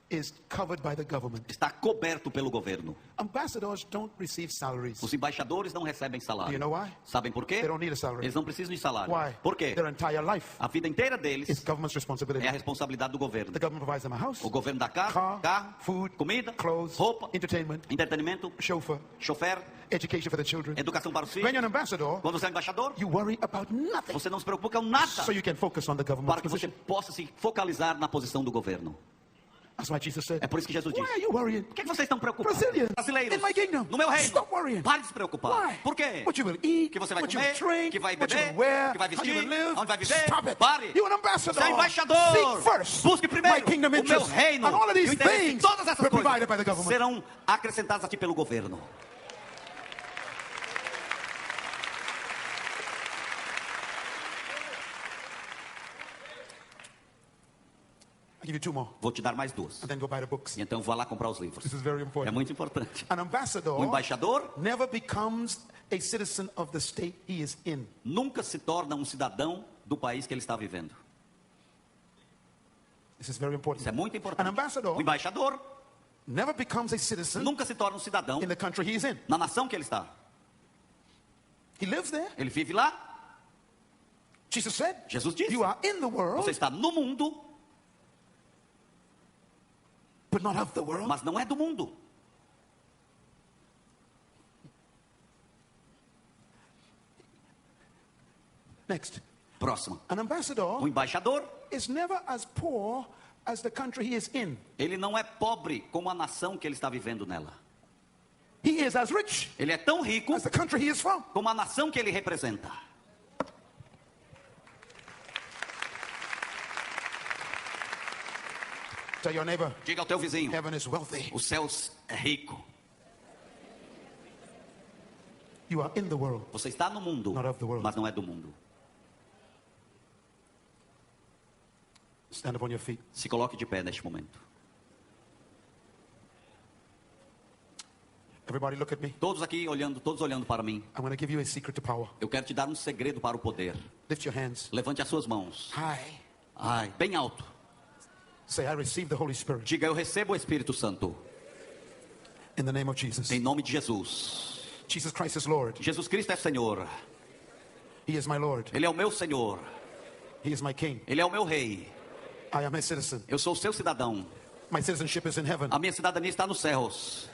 is covered by the government. está coberto pelo governo. Ambassadors don't receive salaries. Os embaixadores não recebem Do you salário. know why? Sabem por quê? They don't need a salary. Eles não precisam de salário. Why? Por quê? Their entire life A vida inteira deles is government's responsibility. é a responsabilidade do governo. The government provides them a house, O governo dá carro, food, comida, clothes, roupa, entertainment, entretenimento, chauffeur, chofer, education for the children. educação para os When filhos. you're an ambassador, Quando você é embaixador, you worry about nothing. você não se preocupa com nada So you can focus on the para government's que você position. possa se focalizar na posição do governo. That's why Jesus said, É por isso que Jesus why disse: are you worrying? por que vocês estão preocupados? Brazilians, Brasileiros, in my kingdom, no meu reino, stop worrying. pare de se preocupar. Why? Por quê? What you will eat, Que você vai what you comer, will drink, que vai what you beber, will wear, que vai how you vestir, will live. onde vai viver. Stop it. Pare. You're an ambassador. Você é embaixador. Seek first Busque primeiro my kingdom o meu interests. reino. And all of E these o interesse de things todas essas were provided by the coisas government. serão acrescentadas a ti pelo governo. I'll give you 2 more, Vou te dar mais 2. and then go buy the books. E então vá lá comprar os livros. This is very É important. muito importante. An ambassador O embaixador never becomes a citizen of the state he is in. nunca se torna um cidadão do país que ele está vivendo. This is very important. Isso é muito An importante. ambassador O embaixador never becomes a citizen nunca se torna um cidadão in the country he is in. na nação que ele está. He lives there. Ele vive lá. Jesus said, Jesus disse: you are in the world, você está no mundo, but not of the world. mas não é do mundo. Next. Próximo. An ambassador O embaixador, is never as poor as the country he is in. ele não é pobre como a nação que ele está vivendo nela. He is as rich Ele é tão rico as the country he is from. como a nação que ele representa. Tell your neighbor, Diga ao teu vizinho: heaven is wealthy. os céus é rico. You are in the world. Você está no mundo, Not of the world. mas não é do mundo. Stand up on your feet. Se coloque de pé neste momento. Everybody look at me. Todos aqui olhando, todos olhando para mim. I'm going to give you a secret to power. Eu quero te dar um segredo para o poder. Lift your hands Levante as suas mãos. high. Ai, bem alto. Say, I receive the Holy Spirit Diga: eu recebo o Espírito Santo. in the name of Jesus. Em nome de Jesus. Jesus Christ is Lord. Jesus Cristo é Senhor. He is my Lord. Ele é o meu Senhor. He is my King. Ele é o meu Rei. I am a citizen. Eu sou o seu cidadão. My citizenship is in heaven. A minha cidadania está nos céus.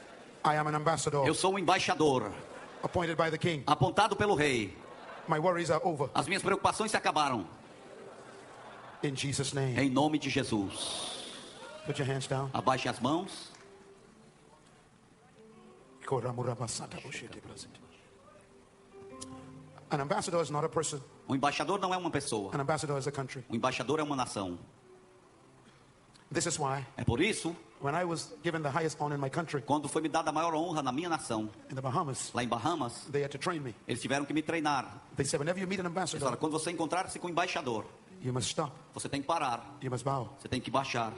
I am an ambassador Eu sou um embaixador, appointed by the King. apontado pelo Rei. My worries are over. As minhas preocupações se acabaram. In Jesus' name. Em nome de Jesus. Put your hands down. Abaixe as mãos. An ambassador is not a person. O embaixador não é uma pessoa. An ambassador is a country. O embaixador é uma nação. This is why, É por isso, when I was given the highest honor in my country, quando foi me dada a maior honra na minha nação, in the Bahamas, lá em Bahamas, they had to train me. eles tiveram que me treinar. They said, whenever you meet an Eles ambassador, falaram: quando você encontrar-se com o embaixador, You must stop. Você tem que parar. You must bow. Você tem que baixar.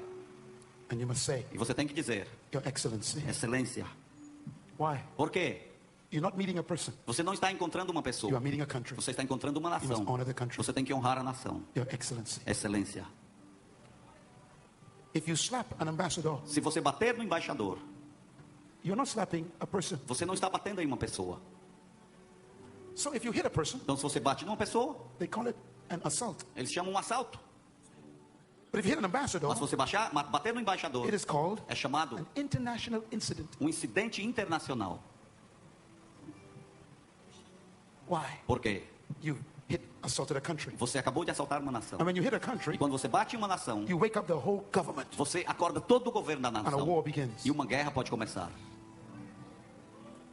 And you must say, E você tem que dizer: Your Excellency. Excelência. Why? Por quê? You're not meeting a person. Você não está encontrando uma You pessoa. are meeting a country. Você está encontrando uma You must nação. honor the country. Você tem que honrar a nação. Your Excellency. Excelência. If you slap an ambassador, Se você bater no embaixador, you're not slapping a person. você não está batendo em uma pessoa. So if you hit a person, Então, se você bate numa pessoa, they call it an assault. eles chamam um assalto. But if you hit an ambassador, Mas se você bater no embaixador, it is called é chamado an international incident. um incidente internacional. Why? Por quê? You assaulted a country. Você acabou de assaltar uma nação. And when you hit a E country, quando você bate em uma nação, you wake up the whole government você acorda todo o governo da and a nação. war begins. E uma guerra pode começar.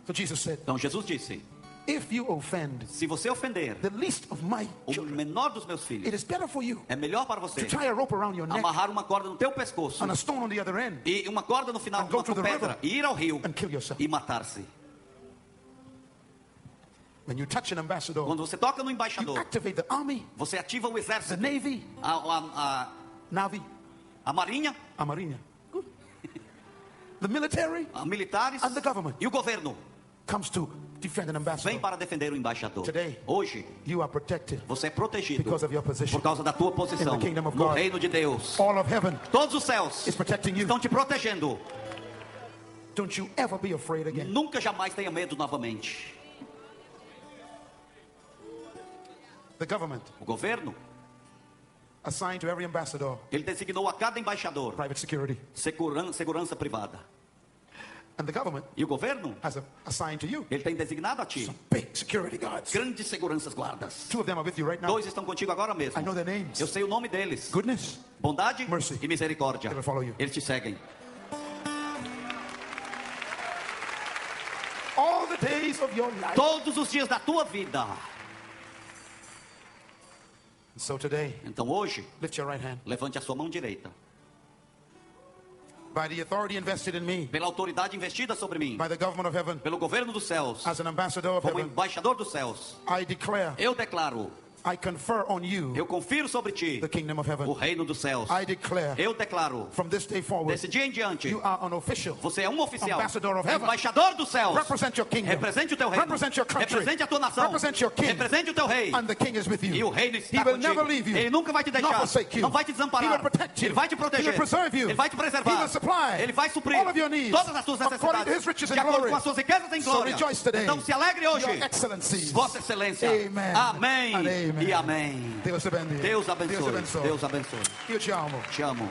So Jesus said, Então Jesus disse: if you offend se você ofender the least of my o children, menor dos meus it filhos, is better for you é melhor para to você tie a rope around your neck amarrar uma corda no teu pescoço and a stone on the other end e uma corda no final And de go uma to the pedra river e ir ao rio and kill yourself. e matar-se. When you touch an ambassador, Quando você toca no you embaixador, activate the army, você ativa o the exército, navy, a Navy, marinha, a marinha, the military a militares And the government. e o governo comes to defend an vem ambassador. para defender o embaixador. Today, Hoje you are protected você é protegido because of your position. por causa da tua posição In the kingdom of no God. reino de Deus. All of heaven Todos os céus is protecting you. estão te protegendo. Don't you ever be afraid again. Nunca jamais tenha medo novamente. The government O governo, assigned to every ambassador ele designou a cada embaixador private security. segurança privada. And the government E o governo, has assigned to you ele tem designado a ti some big security guards. grandes seguranças guardas. 2 of them are with you right now. Dois estão contigo agora mesmo. I know their names. Eu sei o nome deles. Goodness, Bondade Mercy. e misericórdia. They will follow you. Eles te seguem. all the days of your life. Todos os dias da tua vida. So today, Então hoje, lift your right hand. levante a sua mão direita. By the authority invested in me, Pela autoridade investida sobre mim, by the government of heaven, pelo governo dos céus, as an ambassador of como heaven, embaixador dos céus, I declare, eu declaro, I confer on you eu confiro sobre ti the kingdom of o heaven. reino dos céus. I declare, Eu declaro, from this day forward, desse dia em diante, you are an official. você é um oficial, Ambassador of heaven. embaixador dos céus. Represent your kingdom. Represente o teu reino. Represent your country. Represente a tua nação. Represent your king. Represente o teu rei. And the king is with you. E o reino He está will contigo. never leave you. Ele nunca vai te Nor deixar. forsake you. Não vai te He desamparar. will protect you. Ele vai te He proteger. will preserve you. Ele vai te He preservar. will supply Ele vai suprir all of your needs todas as tuas according to his necessidades riches de and acordo glory. com as suas riquezas em So glória. rejoice today. Então se alegre hoje, Your excellencies. Vossa Excelência. Amen. Amém And amen. e amém. Deus abençoe. Deus abençoe. Deus abençoe. Deus abençoe. Eu te amo. Te amo.